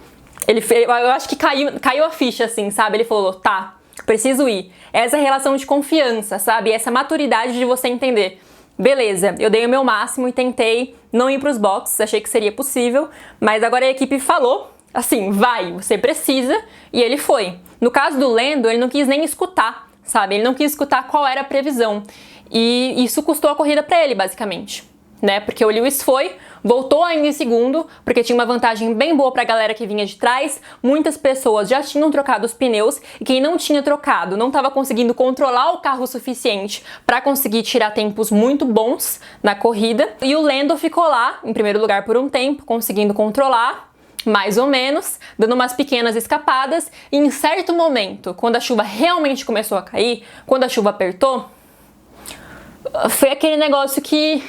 Eu acho que caiu a ficha, assim, sabe? Ele falou: tá, preciso ir. Essa relação de confiança, sabe? Essa maturidade de você entender. Beleza, eu dei o meu máximo e tentei não ir pros boxes, achei que seria possível, mas agora a equipe falou, assim, vai, você precisa, e ele foi. No caso do Lando, ele não quis nem escutar, sabe? Ele não quis escutar qual era a previsão. E isso custou a corrida pra ele, basicamente, né? Porque o Lewis foi, voltou ainda em segundo, porque tinha uma vantagem bem boa pra galera que vinha de trás. Muitas pessoas já tinham trocado os pneus e quem não tinha trocado não estava conseguindo controlar o carro o suficiente para conseguir tirar tempos muito bons na corrida. E o Lando ficou lá em primeiro lugar por um tempo, conseguindo controlar, mais ou menos, dando umas pequenas escapadas. E em certo momento, quando a chuva realmente começou a cair, quando a chuva apertou, foi aquele negócio que...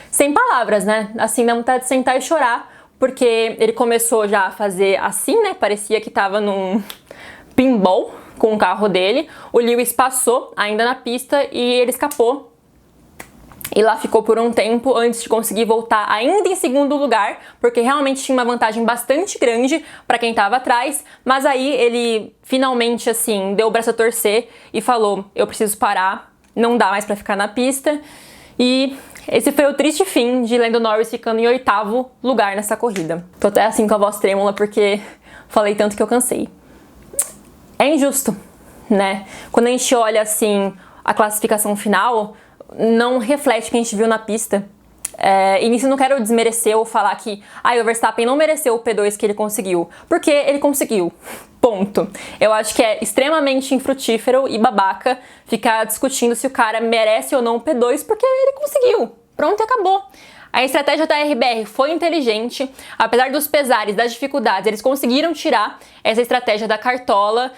sem palavras, né? Assim, dá vontade de sentar e chorar, porque ele começou já a fazer assim, né? Parecia que tava num pinball com o carro dele. O Lewis passou ainda na pista e ele escapou. E lá ficou por um tempo antes de conseguir voltar ainda em segundo lugar, porque realmente tinha uma vantagem bastante grande para quem tava atrás. Mas aí ele finalmente, assim, deu o braço a torcer e falou: eu preciso parar, não dá mais para ficar na pista. E esse foi o triste fim de Lando Norris ficando em 8º lugar nessa corrida. Tô até assim com a voz trêmula porque falei tanto que eu cansei. É injusto, né? Quando a gente olha assim a classificação final, não reflete o que a gente viu na pista. E nisso eu não quero desmerecer ou falar que o Verstappen não mereceu o P2 que ele conseguiu, porque ele conseguiu. Ponto. Eu acho que é extremamente infrutífero e babaca ficar discutindo se o cara merece ou não o P2, porque ele conseguiu. Pronto, e acabou. A estratégia da RBR foi inteligente, apesar dos pesares, das dificuldades, eles conseguiram tirar essa estratégia da cartola,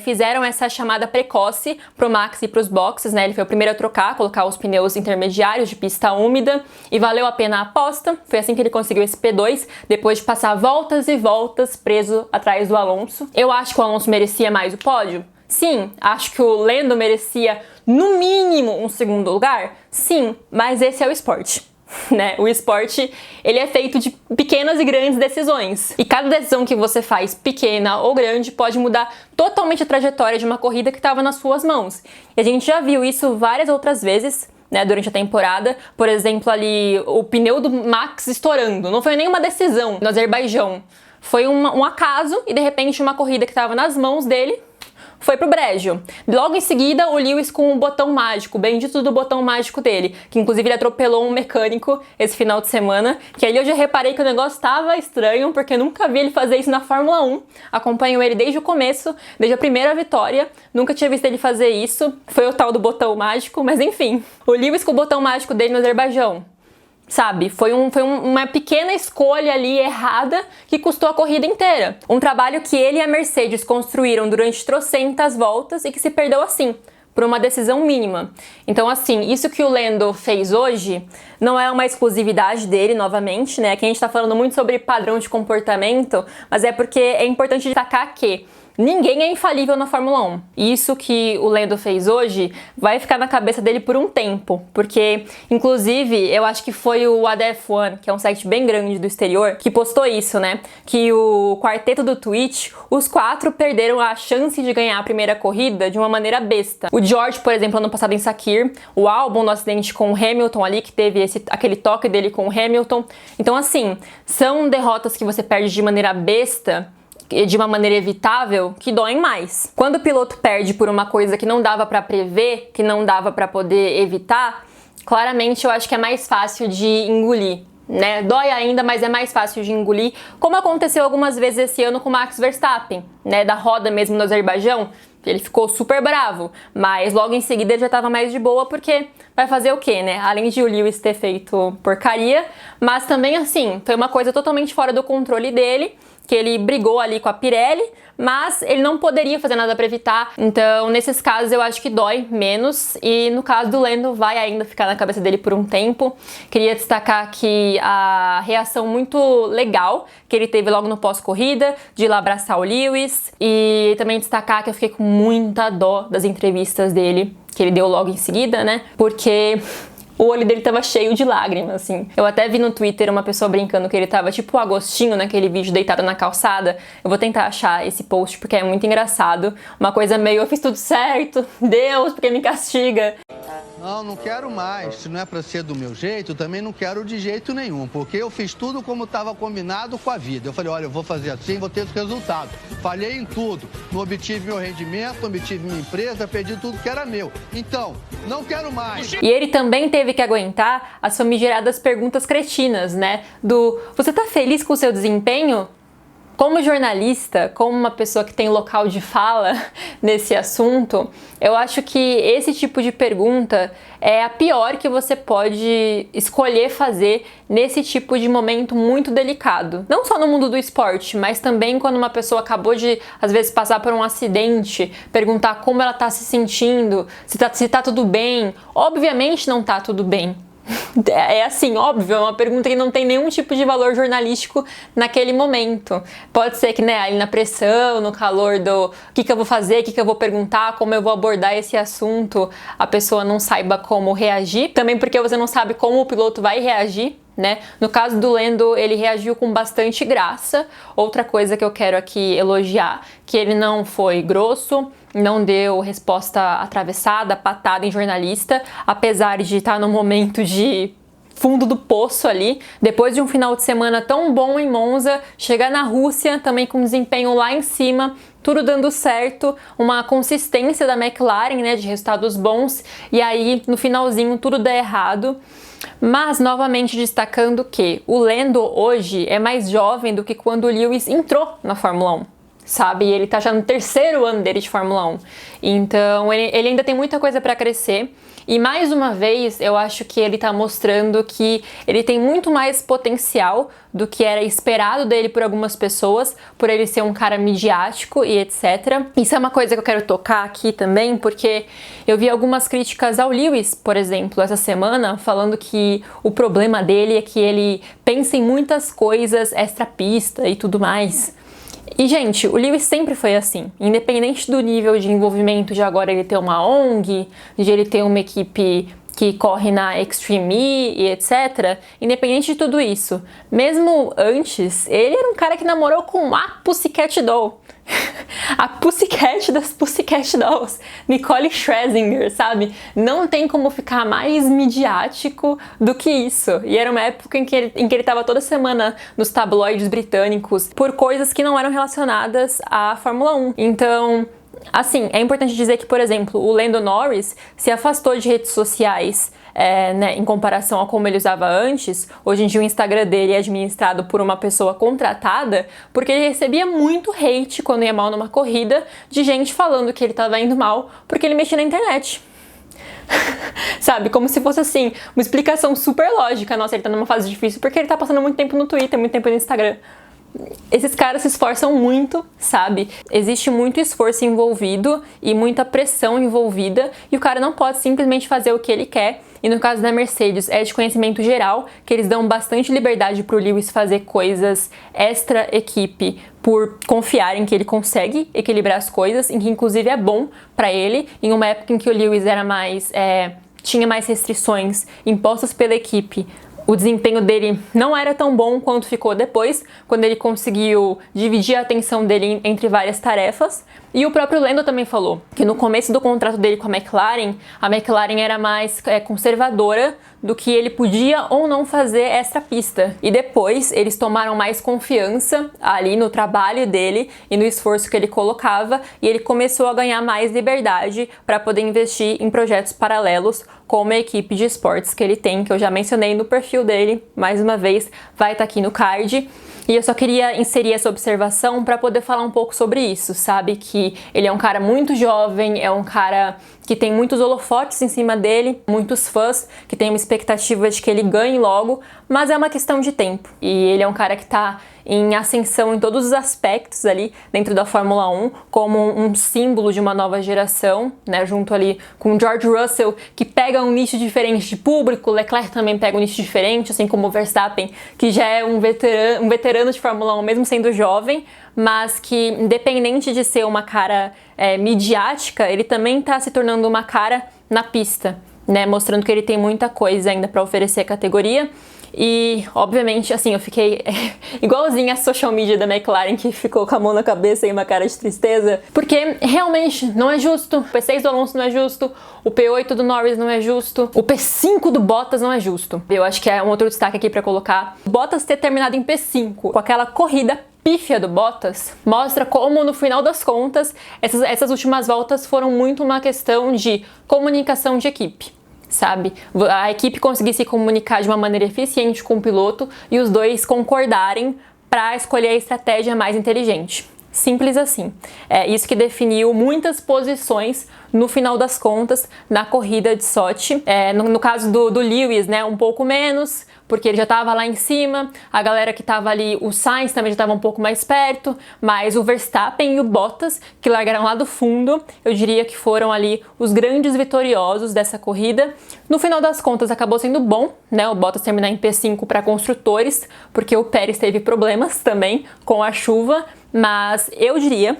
fizeram essa chamada precoce pro Max e pros boxes, né? Ele foi o primeiro a trocar, colocar os pneus intermediários de pista úmida e valeu a pena a aposta. Foi assim que ele conseguiu esse P2, depois de passar voltas e voltas preso atrás do Alonso. Eu acho que o Alonso merecia mais o pódio? Sim. Acho que o Lando merecia no mínimo um segundo lugar? Sim, mas esse é o esporte. Né? O esporte, ele é feito de pequenas e grandes decisões. E cada decisão que você faz, pequena ou grande, pode mudar totalmente a trajetória de uma corrida que estava nas suas mãos. E a gente já viu isso várias outras vezes, né, durante a temporada. Por exemplo, ali, o pneu do Max estourando. Não foi nenhuma decisão no Azerbaijão. Foi um acaso e, de repente, uma corrida que estava nas mãos dele foi pro brejo. Logo em seguida, o Lewis com o botão mágico, bendito do botão mágico dele, que inclusive ele atropelou um mecânico esse final de semana, que aí eu já reparei que o negócio tava estranho, porque eu nunca vi ele fazer isso na Fórmula 1. Acompanho ele desde o começo, desde a primeira vitória, nunca tinha visto ele fazer isso. Foi o tal do botão mágico, mas enfim. O Lewis com o botão mágico dele no Azerbaijão. Sabe, foi uma pequena escolha ali errada que custou a corrida inteira. Um trabalho que ele e a Mercedes construíram durante trocentas voltas e que se perdeu assim, por uma decisão mínima. Então, assim, isso que o Lando fez hoje não é uma exclusividade dele, novamente, né? Aqui a gente tá falando muito sobre padrão de comportamento, mas é porque é importante destacar que ninguém é infalível na Fórmula 1. E isso que o Lando fez hoje vai ficar na cabeça dele por um tempo. Porque, inclusive, eu acho que foi o ADF1, que é um site bem grande do exterior, que postou isso, né? Que o quarteto do Twitch, os 4 perderam a chance de ganhar a primeira corrida de uma maneira besta. O George, por exemplo, ano passado em Sakir, o Albon no acidente com o Hamilton ali, que teve aquele toque dele com o Hamilton. Então, assim, são derrotas que você perde de maneira besta, de uma maneira evitável, que doem mais. Quando o piloto perde por uma coisa que não dava pra prever, que não dava pra poder evitar, claramente eu acho que é mais fácil de engolir, né? Dói ainda, mas é mais fácil de engolir, como aconteceu algumas vezes esse ano com o Max Verstappen, né? Da roda mesmo no Azerbaijão, ele ficou super bravo, mas logo em seguida ele já tava mais de boa, porque vai fazer o quê, né? Além de o Lewis ter feito porcaria, mas também, assim, foi uma coisa totalmente fora do controle dele, que ele brigou ali com a Pirelli, mas ele não poderia fazer nada para evitar. Então, nesses casos, eu acho que dói menos. E no caso do Lando, vai ainda ficar na cabeça dele por um tempo. Queria destacar aqui a reação muito legal que ele teve logo no pós-corrida, de ir lá abraçar o Lewis. E também destacar que eu fiquei com muita dó das entrevistas dele, que ele deu logo em seguida, né? Porque o olho dele tava cheio de lágrimas, assim. Eu até vi no Twitter uma pessoa brincando que ele tava tipo o Agostinho naquele vídeo deitado na calçada. Eu vou tentar achar esse post porque é muito engraçado. Uma coisa meio, eu fiz tudo certo, Deus, porque me castiga. Não quero mais. Se não é pra ser do meu jeito, também não quero de jeito nenhum, porque eu fiz tudo como estava combinado com a vida. Eu falei, olha, eu vou fazer assim, vou ter esse resultado. Falhei em tudo. Não obtive meu rendimento, não obtive minha empresa, perdi tudo que era meu. Então, não quero mais. E ele também teve que aguentar as famigeradas perguntas cretinas, né? Do, você tá feliz com o seu desempenho? Como jornalista, como uma pessoa que tem local de fala nesse assunto, eu acho que esse tipo de pergunta é a pior que você pode escolher fazer nesse tipo de momento muito delicado. Não só no mundo do esporte, mas também quando uma pessoa acabou de, às vezes, passar por um acidente, perguntar como ela tá se sentindo, se tá tudo bem. Obviamente não tá tudo bem. É assim, óbvio, é uma pergunta que não tem nenhum tipo de valor jornalístico naquele momento. Pode ser que, né, ali na pressão, no calor do que eu vou fazer, o que eu vou perguntar, como eu vou abordar esse assunto, a pessoa não saiba como reagir. Também porque você não sabe como o piloto vai reagir, né? No caso do Lando, ele reagiu com bastante graça. Outra coisa que eu quero aqui elogiar, que ele não foi grosso, não deu resposta atravessada, patada em jornalista, apesar de estar no momento de fundo do poço ali. Depois de um final de semana tão bom em Monza, chegar na Rússia também com desempenho lá em cima, tudo dando certo, uma consistência da McLaren, né, de resultados bons, e aí no finalzinho tudo dá errado. Mas, novamente destacando que o Lando hoje é mais jovem do que quando o Lewis entrou na Fórmula 1. sabe? E ele tá já no 3º ano dele de Fórmula 1. Então, ele ainda tem muita coisa para crescer. E mais uma vez, eu acho que ele tá mostrando que ele tem muito mais potencial do que era esperado dele por algumas pessoas, por ele ser um cara midiático e etc. Isso é uma coisa que eu quero tocar aqui também, porque eu vi algumas críticas ao Lewis, por exemplo, essa semana, falando que o problema dele é que ele pensa em muitas coisas extra-pista e tudo mais. E, gente, o Lewis sempre foi assim, independente do nível de envolvimento de agora ele ter uma ONG, de ele ter uma equipe que corre na Extreme E e etc, independente de tudo isso, mesmo antes, ele era um cara que namorou com a Pussycat Doll. A Pussycat das Pussycat Dolls, Nicole Scherzinger, sabe? Não tem como ficar mais midiático do que isso. E era uma época em que ele tava toda semana nos tabloides britânicos por coisas que não eram relacionadas à Fórmula 1. Então, assim, é importante dizer que, por exemplo, o Lando Norris se afastou de redes sociais em comparação a como ele usava antes. Hoje em dia o Instagram dele é administrado por uma pessoa contratada, porque ele recebia muito hate quando ia mal numa corrida, de gente falando que ele estava indo mal porque ele mexia na internet. Sabe, como se fosse assim, uma explicação super lógica. Nossa, ele tá numa fase difícil porque ele tá passando muito tempo no Twitter, muito tempo no Instagram. Esses caras se esforçam muito, sabe? Existe muito esforço envolvido e muita pressão envolvida, e o cara não pode simplesmente fazer o que ele quer. E no caso da Mercedes, é de conhecimento geral que eles dão bastante liberdade pro Lewis fazer coisas extra-equipe, por confiarem que ele consegue equilibrar as coisas, em que inclusive é bom pra ele, em uma época em que o Lewis era mais, tinha mais restrições impostas pela equipe. O desempenho dele não era tão bom quanto ficou depois, quando ele conseguiu dividir a atenção dele entre várias tarefas. E o próprio Lando também falou que no começo do contrato dele com a McLaren era mais conservadora do que ele podia ou não fazer extra pista. E depois eles tomaram mais confiança ali no trabalho dele e no esforço que ele colocava, e ele começou a ganhar mais liberdade para poder investir em projetos paralelos, como a equipe de esportes que ele tem, que eu já mencionei no perfil dele, mais uma vez, vai estar aqui no card. E eu só queria inserir essa observação para poder falar um pouco sobre isso, sabe? Que ele é um cara muito jovem, é um cara que tem muitos holofotes em cima dele, muitos fãs que tem uma expectativa de que ele ganhe logo, mas é uma questão de tempo. E ele é um cara que tá em ascensão em todos os aspectos ali dentro da Fórmula 1, como um símbolo de uma nova geração, né, junto ali com George Russell, que pega um nicho diferente de público, Leclerc também pega um nicho diferente, assim como o Verstappen, que já é um veterano de Fórmula 1, mesmo sendo jovem, mas que, independente de ser uma cara midiática, ele também tá se tornando uma cara na pista, né, mostrando que ele tem muita coisa ainda para oferecer à categoria. E, obviamente, assim, eu fiquei igualzinha a social media da McLaren, que ficou com a mão na cabeça e uma cara de tristeza, porque realmente não é justo. O P6 do Alonso não é justo, o P8 do Norris não é justo, o P5 do Bottas não é justo. Eu acho que é um outro destaque aqui pra colocar. O Bottas ter terminado em P5 com aquela corrida pífia do Bottas mostra como, no final das contas, essas últimas voltas foram muito uma questão de comunicação de equipe. Sabe? A equipe conseguir se comunicar de uma maneira eficiente com o piloto e os dois concordarem para escolher a estratégia mais inteligente. Simples assim. É isso que definiu muitas posições no final das contas na corrida de Sochi. No caso do Lewis, né, um pouco menos, porque ele já estava lá em cima, a galera que estava ali, o Sainz também já estava um pouco mais perto, mas o Verstappen e o Bottas, que largaram lá do fundo, eu diria que foram ali os grandes vitoriosos dessa corrida. No final das contas acabou sendo bom, né, o Bottas terminar em P5 para construtores, porque o Pérez teve problemas também com a chuva, mas eu diria,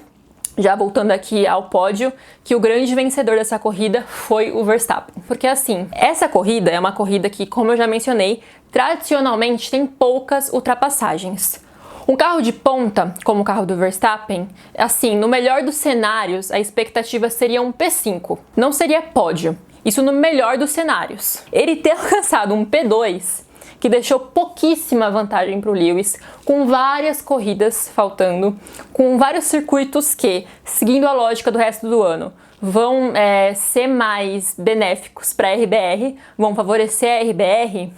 já voltando aqui ao pódio, que o grande vencedor dessa corrida foi o Verstappen. Porque assim, essa corrida é uma corrida que, como eu já mencionei, tradicionalmente tem poucas ultrapassagens. Um carro de ponta, como o carro do Verstappen, assim, no melhor dos cenários, a expectativa seria um P5. Não seria pódio. Isso no melhor dos cenários. Ele ter alcançado um P2, que deixou pouquíssima vantagem para o Lewis, com várias corridas faltando, com vários circuitos que, seguindo a lógica do resto do ano, vão ser mais benéficos para a RBR, vão favorecer a RBR,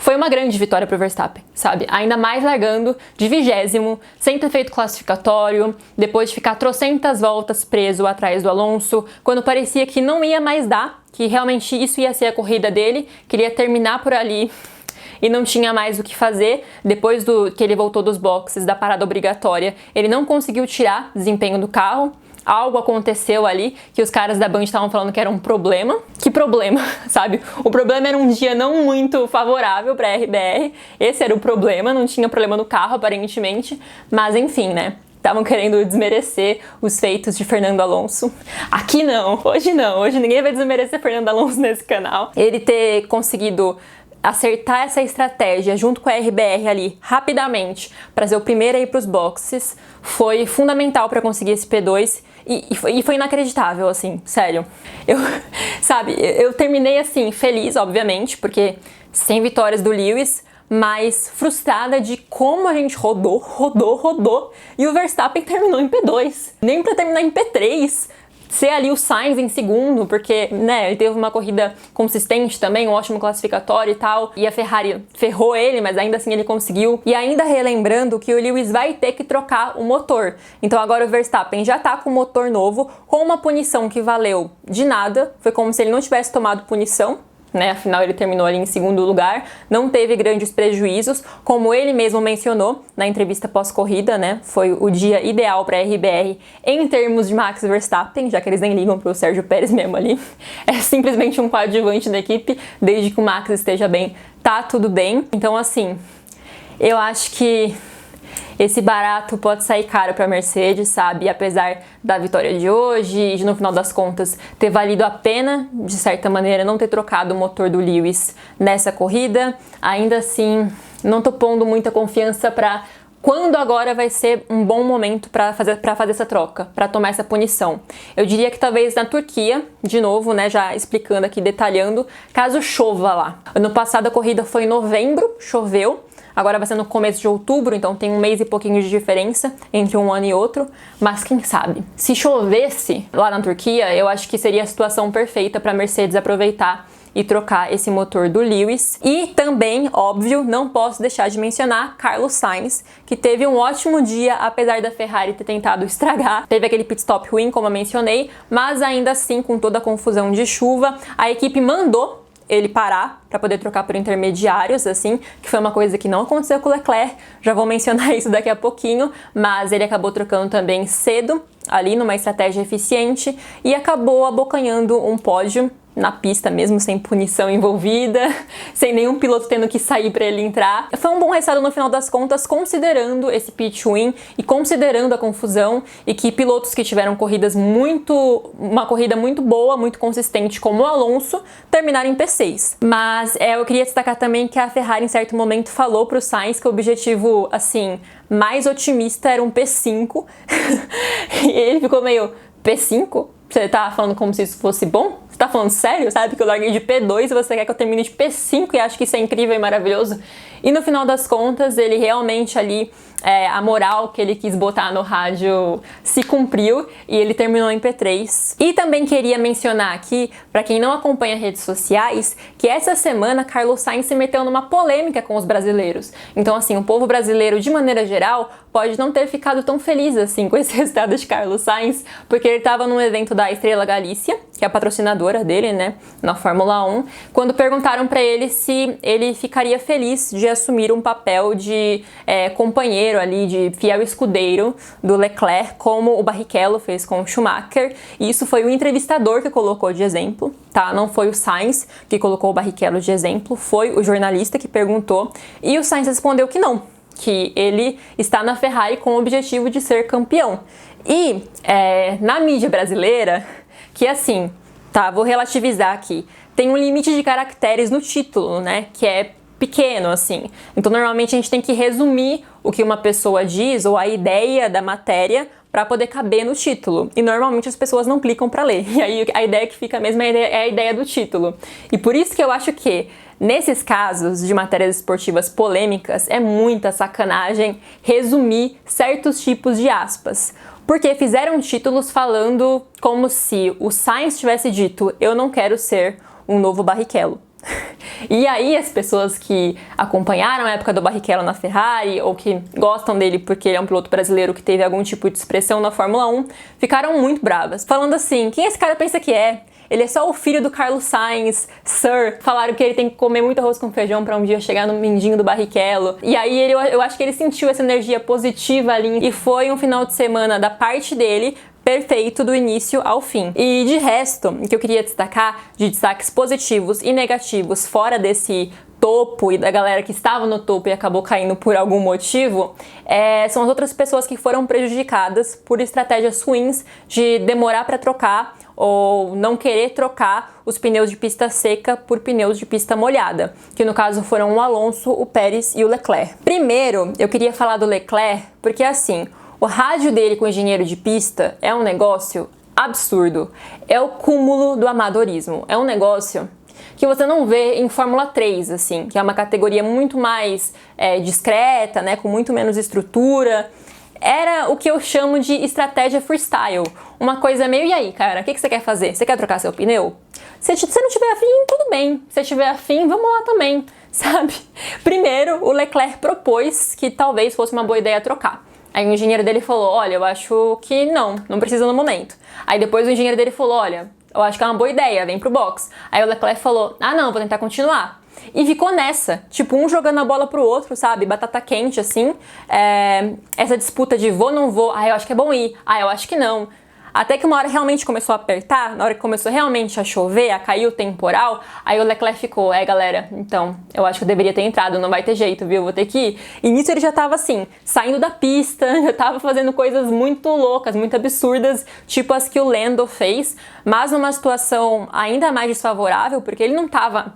Foi uma grande vitória pro Verstappen, sabe? Ainda mais largando de 20º, sem ter feito classificatório, depois de ficar trocentas voltas preso atrás do Alonso, quando parecia que não ia mais dar, que realmente isso ia ser a corrida dele, que ele ia terminar por ali e não tinha mais o que fazer. Depois que ele voltou dos boxes, da parada obrigatória, ele não conseguiu tirar desempenho do carro. Algo aconteceu ali que os caras da Band estavam falando que era um problema. Que problema, sabe? O problema era um dia não muito favorável para a RBR. Esse era o problema, não tinha problema no carro aparentemente. Mas enfim, né? Estavam querendo desmerecer os feitos de Fernando Alonso. Aqui não, hoje ninguém vai desmerecer Fernando Alonso nesse canal. Ele ter conseguido acertar essa estratégia junto com a RBR ali rapidamente para ser o primeiro a ir para os boxes foi fundamental para conseguir esse P2 e foi inacreditável, assim, sério. Eu terminei assim, feliz, obviamente, porque sem vitórias do Lewis, mas frustrada de como a gente rodou e o Verstappen terminou em P2, nem para terminar em P3. Ser ali o Sainz em segundo, porque, né, ele teve uma corrida consistente também, um ótimo classificatório e tal, e a Ferrari ferrou ele, mas ainda assim ele conseguiu. E ainda relembrando que o Lewis vai ter que trocar o motor. Então agora o Verstappen já tá com o motor novo, com uma punição que valeu de nada, foi como se ele não tivesse tomado punição, né? Afinal ele terminou ali em segundo lugar, não teve grandes prejuízos, como ele mesmo mencionou na entrevista pós-corrida, né? Foi o dia ideal para a RBR em termos de Max Verstappen, já que eles nem ligam pro Sérgio Pérez mesmo ali. É simplesmente um coadjuvante da equipe, desde que o Max esteja bem, tá tudo bem. Então assim, eu acho que esse barato pode sair caro para a Mercedes, sabe? E apesar da vitória de hoje e de, no final das contas, ter valido a pena, de certa maneira, não ter trocado o motor do Lewis nessa corrida, ainda assim, não tô pondo muita confiança para quando agora vai ser um bom momento para fazer essa troca, para tomar essa punição. Eu diria que talvez na Turquia, de novo, né, já explicando aqui, detalhando, caso chova lá. Ano passado a corrida foi em novembro, choveu. Agora vai ser no começo de outubro, então tem um mês e pouquinho de diferença entre um ano e outro, mas quem sabe? Se chovesse lá na Turquia, eu acho que seria a situação perfeita para a Mercedes aproveitar e trocar esse motor do Lewis. E também, óbvio, não posso deixar de mencionar Carlos Sainz, que teve um ótimo dia, apesar da Ferrari ter tentado estragar. Teve aquele pit stop ruim, como eu mencionei, mas ainda assim, com toda a confusão de chuva, a equipe mandou ele parar para poder trocar por intermediários, assim, que foi uma coisa que não aconteceu com o Leclerc, já vou mencionar isso daqui a pouquinho, mas ele acabou trocando também cedo, ali numa estratégia eficiente, e acabou abocanhando um pódio na pista mesmo, sem punição envolvida, sem nenhum piloto tendo que sair para ele entrar. Foi um bom resultado no final das contas, considerando esse pit win e considerando a confusão, e que pilotos que tiveram uma corrida muito boa, muito consistente, como o Alonso, terminaram em P6. Mas eu queria destacar também que a Ferrari em certo momento falou pro Sainz que o objetivo, assim, mais otimista era um P5 e ele ficou meio, P5? Você tá falando como se isso fosse bom? Você tá falando sério? Sabe que eu larguei de P2 e você quer que eu termine de P5 e acho que isso é incrível e maravilhoso? E no final das contas, ele realmente ali, a moral que ele quis botar no rádio se cumpriu e ele terminou em P3. E também queria mencionar aqui, para quem não acompanha redes sociais, que essa semana Carlos Sainz se meteu numa polêmica com os brasileiros. Então assim, o povo brasileiro de maneira geral pode não ter ficado tão feliz assim com esse resultado de Carlos Sainz, porque ele estava num evento da Estrela Galícia, que é a patrocinadora dele, né, na Fórmula 1, quando perguntaram para ele se ele ficaria feliz de assumir um papel de companheiro ali, de fiel escudeiro do Leclerc, como o Barrichello fez com o Schumacher. E isso foi o entrevistador que colocou de exemplo, tá? Não foi o Sainz que colocou o Barrichello de exemplo, foi o jornalista que perguntou, e o Sainz respondeu que não, que ele está na Ferrari com o objetivo de ser campeão. E na mídia brasileira, que assim, tá, vou relativizar aqui, tem um limite de caracteres no título, né, que é pequeno, assim. Então, normalmente a gente tem que resumir o que uma pessoa diz ou a ideia da matéria para poder caber no título. E normalmente as pessoas não clicam para ler. E aí a ideia que fica mesmo é a ideia do título. E por isso que eu acho que nesses casos de matérias esportivas polêmicas é muita sacanagem resumir certos tipos de aspas. Porque fizeram títulos falando como se o Sainz tivesse dito: eu não quero ser um novo Barrichello. E aí as pessoas que acompanharam a época do Barrichello na Ferrari ou que gostam dele porque ele é um piloto brasileiro que teve algum tipo de expressão na Fórmula 1, ficaram muito bravas, falando assim, quem esse cara pensa que é? Ele é só o filho do Carlos Sainz, Sir. Falaram que ele tem que comer muito arroz com feijão pra um dia chegar no mindinho do Barrichello. E aí eu acho que ele sentiu essa energia positiva ali e foi um final de semana da parte dele perfeito do início ao fim. E de resto, o que eu queria destacar de destaques positivos e negativos fora desse topo e da galera que estava no topo e acabou caindo por algum motivo, são as outras pessoas que foram prejudicadas por estratégias ruins de demorar para trocar ou não querer trocar os pneus de pista seca por pneus de pista molhada, que no caso foram o Alonso, o Pérez e o Leclerc. Primeiro, eu queria falar do Leclerc, porque assim, o rádio dele com o engenheiro de pista é um negócio absurdo, é o cúmulo do amadorismo, é um negócio que você não vê em Fórmula 3, assim, que é uma categoria muito mais discreta, né, com muito menos estrutura. Era o que eu chamo de estratégia freestyle. Uma coisa meio, e aí, cara, o que você quer fazer? Você quer trocar seu pneu? Se não tiver afim, tudo bem. Se tiver afim, vamos lá também, sabe? Primeiro, o Leclerc propôs que talvez fosse uma boa ideia trocar. Aí o engenheiro dele falou, olha, eu acho que não precisa no momento. Aí depois o engenheiro dele falou, olha, eu acho que é uma boa ideia, vem pro box. Aí o Leclerc falou, não, vou tentar continuar. E ficou nessa, tipo, um jogando a bola pro outro, sabe? Batata quente, assim. Essa disputa de vou, não vou. Eu acho que é bom ir. Eu acho que não. Até que uma hora realmente começou a apertar, na hora que começou realmente a chover, a cair o temporal, aí o Leclerc ficou, galera, então, eu acho que eu deveria ter entrado, não vai ter jeito, viu? Vou ter que ir. E nisso ele já tava assim, saindo da pista, já tava fazendo coisas muito loucas, muito absurdas, tipo as que o Lando fez, mas numa situação ainda mais desfavorável, porque ele não tava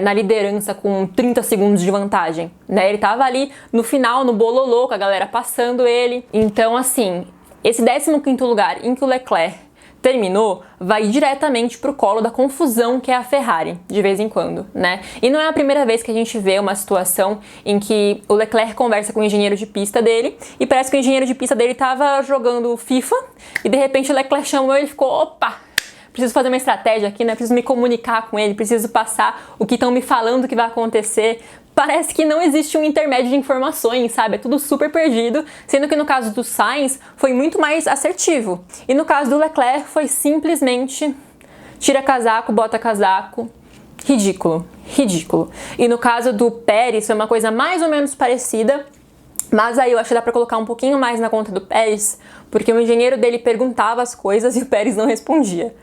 na liderança com 30 segundos de vantagem, né? Ele tava ali no final, no bololô, com a galera passando ele. Então, assim, esse 15º lugar em que o Leclerc terminou vai diretamente pro colo da confusão que é a Ferrari, de vez em quando, né? E não é a primeira vez que a gente vê uma situação em que o Leclerc conversa com o engenheiro de pista dele e parece que o engenheiro de pista dele tava jogando FIFA e de repente o Leclerc chamou e ele ficou, opa! Preciso fazer uma estratégia aqui, né? Preciso me comunicar com ele, preciso passar o que estão me falando que vai acontecer. Parece que não existe um intermédio de informações, sabe? É tudo super perdido, sendo que no caso do Sainz foi muito mais assertivo. E no caso do Leclerc foi simplesmente tira casaco, bota casaco. Ridículo, ridículo. E no caso do Pérez foi uma coisa mais ou menos parecida, mas aí eu acho que dá pra colocar um pouquinho mais na conta do Pérez, porque o engenheiro dele perguntava as coisas e o Pérez não respondia.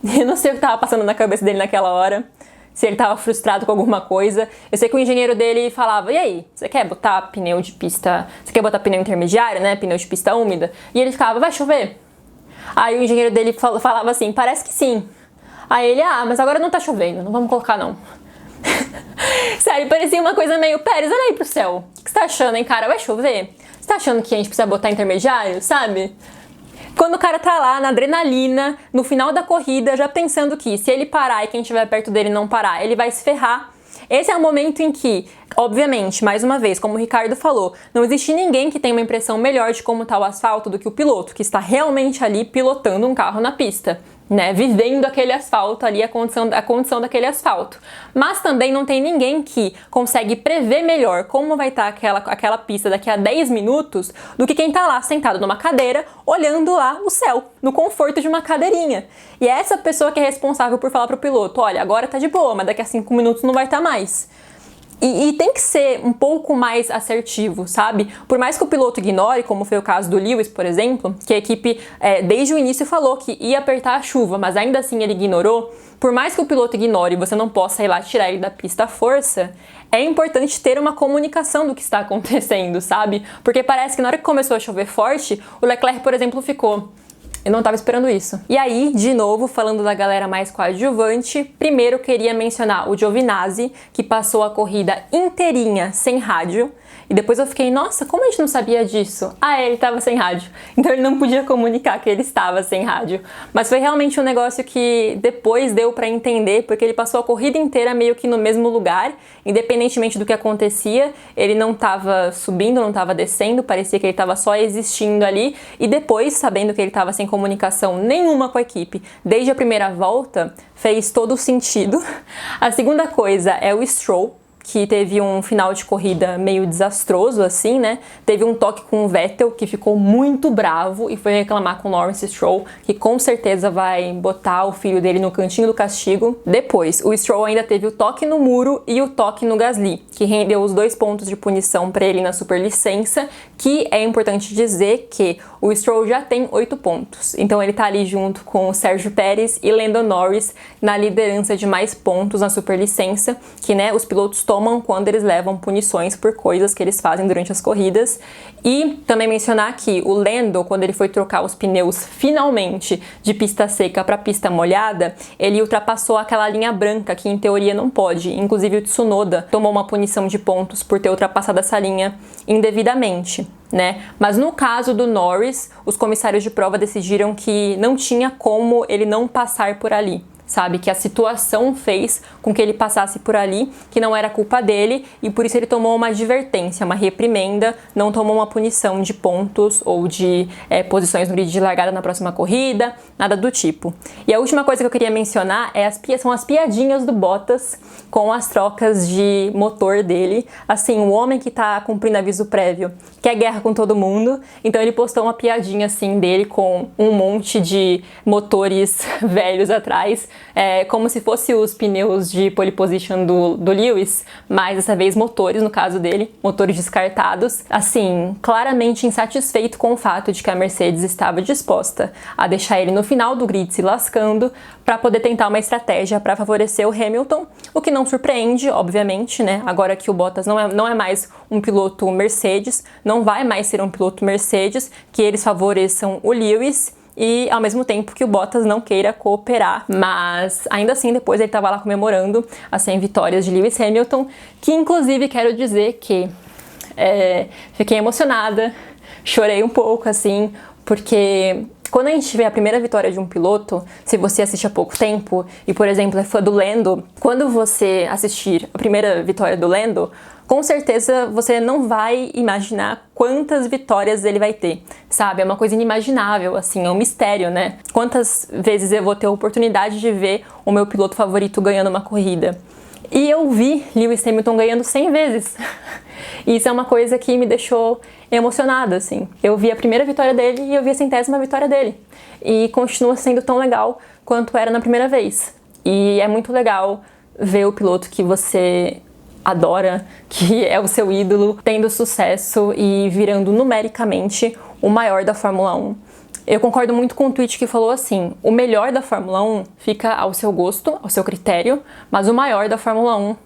Eu não sei o que tava passando na cabeça dele naquela hora, se ele tava frustrado com alguma coisa. Eu sei que o engenheiro dele falava, e aí, você quer botar pneu de pista, você quer botar pneu intermediário, né, pneu de pista úmida? E ele ficava, vai chover? Aí o engenheiro dele falava assim, parece que sim. Aí ele, mas agora não tá chovendo, não vamos colocar não. Sério, parecia uma coisa meio, Pérez, olha aí pro céu, o que você tá achando, hein, cara, vai chover? Você tá achando que a gente precisa botar intermediário, sabe? Quando o cara tá lá na adrenalina, no final da corrida, já pensando que se ele parar e quem estiver perto dele não parar, ele vai se ferrar. Esse é o momento em que, obviamente, mais uma vez, como o Ricardo falou, não existe ninguém que tenha uma impressão melhor de como tá o asfalto do que o piloto, que está realmente ali pilotando um carro na pista, né? Vivendo aquele asfalto ali, a condição daquele asfalto. Mas também não tem ninguém que consegue prever melhor como vai estar aquela pista daqui a 10 minutos do que quem tá lá sentado numa cadeira, olhando lá o céu, no conforto de uma cadeirinha. E é essa pessoa que é responsável por falar pro piloto, olha, agora tá de boa, mas daqui a 5 minutos não vai estar mais. E tem que ser um pouco mais assertivo, sabe? Por mais que o piloto ignore, como foi o caso do Lewis, por exemplo, que a equipe desde o início falou que ia apertar a chuva, mas ainda assim ele ignorou. Por mais que o piloto ignore e você não possa ir lá tirar ele da pista à força, é importante ter uma comunicação do que está acontecendo, sabe? Porque parece que na hora que começou a chover forte, o Leclerc, por exemplo, ficou... Eu não tava esperando isso. E aí, de novo, falando da galera mais coadjuvante, primeiro eu queria mencionar o Giovinazzi, que passou a corrida inteirinha sem rádio. E depois eu fiquei, nossa, como a gente não sabia disso? Ah, ele estava sem rádio. Então ele não podia comunicar que ele estava sem rádio. Mas foi realmente um negócio que depois deu pra entender, porque ele passou a corrida inteira meio que no mesmo lugar, independentemente do que acontecia, ele não estava subindo, não estava descendo, parecia que ele estava só existindo ali, e depois, sabendo que ele estava sem comunicação nenhuma com a equipe, desde a primeira volta, fez todo o sentido. A segunda coisa é o Stroll, que teve um final de corrida meio desastroso, assim, né? Teve um toque com o Vettel, que ficou muito bravo e foi reclamar com o Lawrence Stroll, que com certeza vai botar o filho dele no cantinho do castigo. Depois, o Stroll ainda teve o toque no muro e o toque no Gasly, que rendeu os 2 pontos de punição para ele na superlicença, que é importante dizer que o Stroll já tem 8 pontos. Então ele tá ali junto com o Sérgio Pérez e Lando Norris na liderança de mais pontos na superlicença, que, né, os pilotos tomam quando eles levam punições por coisas que eles fazem durante as corridas. E também mencionar que o Lando, quando ele foi trocar os pneus finalmente de pista seca para pista molhada, ele ultrapassou aquela linha branca que em teoria não pode. Inclusive o Tsunoda tomou uma punição de pontos por ter ultrapassado essa linha indevidamente, né? Mas no caso do Norris, os comissários de prova decidiram que não tinha como ele não passar por ali. Sabe, que a situação fez com que ele passasse por ali, que não era culpa dele, e por isso ele tomou uma advertência, uma reprimenda, não tomou uma punição de pontos ou de posições no grid de largada na próxima corrida, nada do tipo. E a última coisa que eu queria mencionar são as piadinhas do Bottas com as trocas de motor dele. Assim, o homem que tá cumprindo aviso prévio quer guerra com todo mundo, então ele postou uma piadinha assim dele com um monte de motores velhos atrás, como se fosse os pneus de pole position do Lewis, mas dessa vez motores, no caso dele, motores descartados. Assim, claramente insatisfeito com o fato de que a Mercedes estava disposta a deixar ele no final do grid se lascando para poder tentar uma estratégia para favorecer o Hamilton, o que não surpreende, obviamente, né? Agora que o Bottas não é mais um piloto Mercedes, não vai mais ser um piloto Mercedes, que eles favoreçam o Lewis, e ao mesmo tempo que o Bottas não queira cooperar. Mas ainda assim, depois ele estava lá comemorando as 100 vitórias de Lewis Hamilton, que inclusive quero dizer que fiquei emocionada, chorei um pouco assim, porque quando a gente vê a primeira vitória de um piloto, se você assiste há pouco tempo e, por exemplo, é fã do Lando, quando você assistir a primeira vitória do Lando, com certeza você não vai imaginar quantas vitórias ele vai ter, sabe? É uma coisa inimaginável, assim, é um mistério, né? Quantas vezes eu vou ter a oportunidade de ver o meu piloto favorito ganhando uma corrida? E eu vi Lewis Hamilton ganhando 100 vezes. E isso é uma coisa que me deixou emocionada, assim. Eu vi a primeira vitória dele e eu vi a 100ª vitória dele. E continua sendo tão legal quanto era na primeira vez. E é muito legal ver o piloto que você adora, que é o seu ídolo, tendo sucesso e virando numericamente o maior da Fórmula 1. Eu concordo muito com o tweet que falou assim: o melhor da Fórmula 1 fica ao seu gosto, ao seu critério, mas o maior da Fórmula 1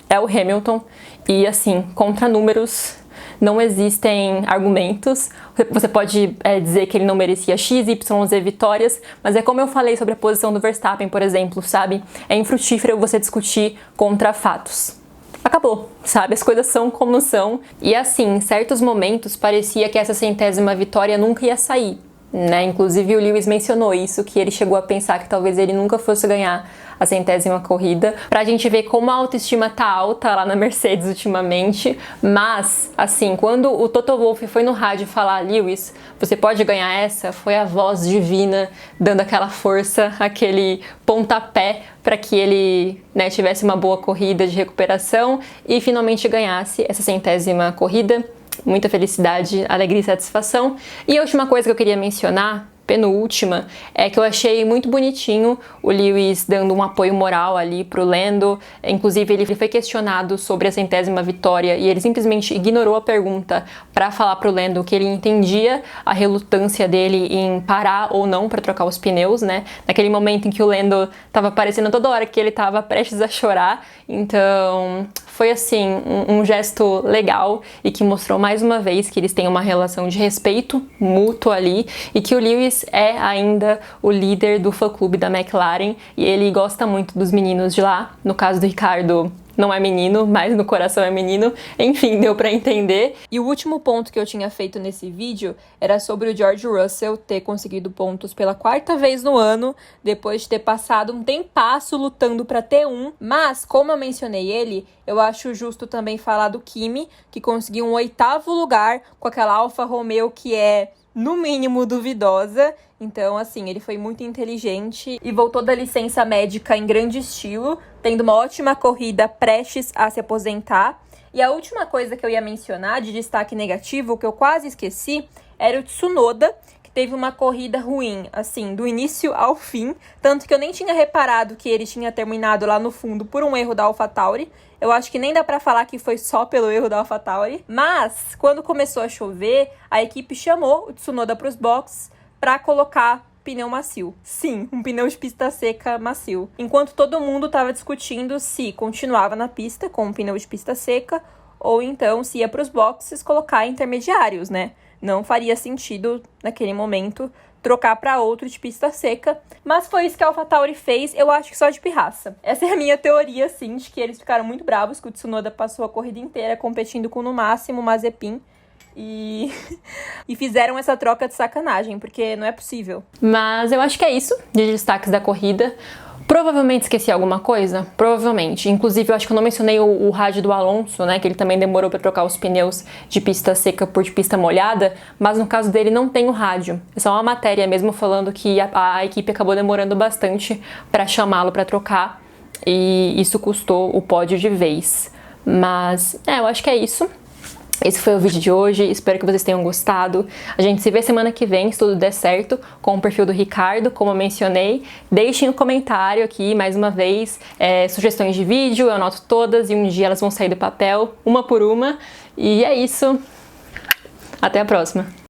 é o Hamilton. E assim, contra números, não existem argumentos. Você pode dizer que ele não merecia X, Y, Z vitórias, mas é como eu falei sobre a posição do Verstappen, por exemplo, sabe? É infrutífero você discutir contra fatos. Acabou, sabe? As coisas são como são. E assim, em certos momentos parecia que essa 100ª vitória nunca ia sair, né? Inclusive o Lewis mencionou isso, que ele chegou a pensar que talvez ele nunca fosse ganhar a 100ª corrida, pra gente ver como a autoestima tá alta lá na Mercedes ultimamente. Mas, assim, quando o Toto Wolff foi no rádio falar: Lewis, você pode ganhar essa, foi a voz divina dando aquela força, aquele pontapé para que ele, né, tivesse uma boa corrida de recuperação e finalmente ganhasse essa 100ª corrida. Muita felicidade, alegria e satisfação. E a última coisa que eu queria mencionar, penúltima, é que eu achei muito bonitinho o Lewis dando um apoio moral ali pro Lando. Inclusive ele foi questionado sobre a 100ª vitória e ele simplesmente ignorou a pergunta para falar pro Lando que ele entendia a relutância dele em parar ou não para trocar os pneus, né? Naquele momento em que o Lando tava parecendo toda hora que ele tava prestes a chorar. Então foi assim, um gesto legal e que mostrou mais uma vez que eles têm uma relação de respeito mútuo ali e que o Lewis é ainda o líder do fã-clube da McLaren e ele gosta muito dos meninos de lá. No caso do Ricardo, não é menino, mas no coração é menino. Enfim, deu pra entender. E o último ponto que eu tinha feito nesse vídeo era sobre o George Russell ter conseguido pontos pela 4ª vez no ano, depois de ter passado um tempasso lutando pra T1. Mas, como eu mencionei ele, eu acho justo também falar do Kimi, que conseguiu um 8º lugar com aquela Alfa Romeo que é, no mínimo, duvidosa. Então, assim, ele foi muito inteligente e voltou da licença médica em grande estilo, tendo uma ótima corrida prestes a se aposentar. E a última coisa que eu ia mencionar de destaque negativo, que eu quase esqueci, era o Tsunoda, que teve uma corrida ruim, assim, do início ao fim, tanto que eu nem tinha reparado que ele tinha terminado lá no fundo por um erro da AlphaTauri. Eu acho que nem dá pra falar que foi só pelo erro da AlphaTauri, mas quando começou a chover, a equipe chamou o Tsunoda pros boxes pra colocar pneu macio. Sim, um pneu de pista seca macio. Enquanto todo mundo estava discutindo se continuava na pista com um pneu de pista seca ou então se ia para os boxes colocar intermediários, né? Não faria sentido naquele momento trocar para outro de pista seca, mas foi isso que a AlphaTauri fez, eu acho que só de pirraça. Essa é a minha teoria, sim, de que eles ficaram muito bravos, que o Tsunoda passou a corrida inteira competindo com no máximo o Mazepin. E fizeram essa troca de sacanagem, porque não é possível. Mas eu acho que é isso de destaques da corrida. Provavelmente esqueci alguma coisa? Provavelmente. Inclusive, eu acho que eu não mencionei o rádio do Alonso, né? Que ele também demorou para trocar os pneus de pista seca por de pista molhada. Mas no caso dele não tem o rádio. É só uma matéria mesmo falando que a equipe acabou demorando bastante para chamá-lo para trocar. E isso custou o pódio de vez. Mas, eu acho que é isso. Esse foi o vídeo de hoje, espero que vocês tenham gostado. A gente se vê semana que vem, se tudo der certo, com o perfil do Ricardo, como eu mencionei. Deixem no comentário aqui, mais uma vez, sugestões de vídeo, eu anoto todas e um dia elas vão sair do papel, uma por uma. E é isso. Até a próxima.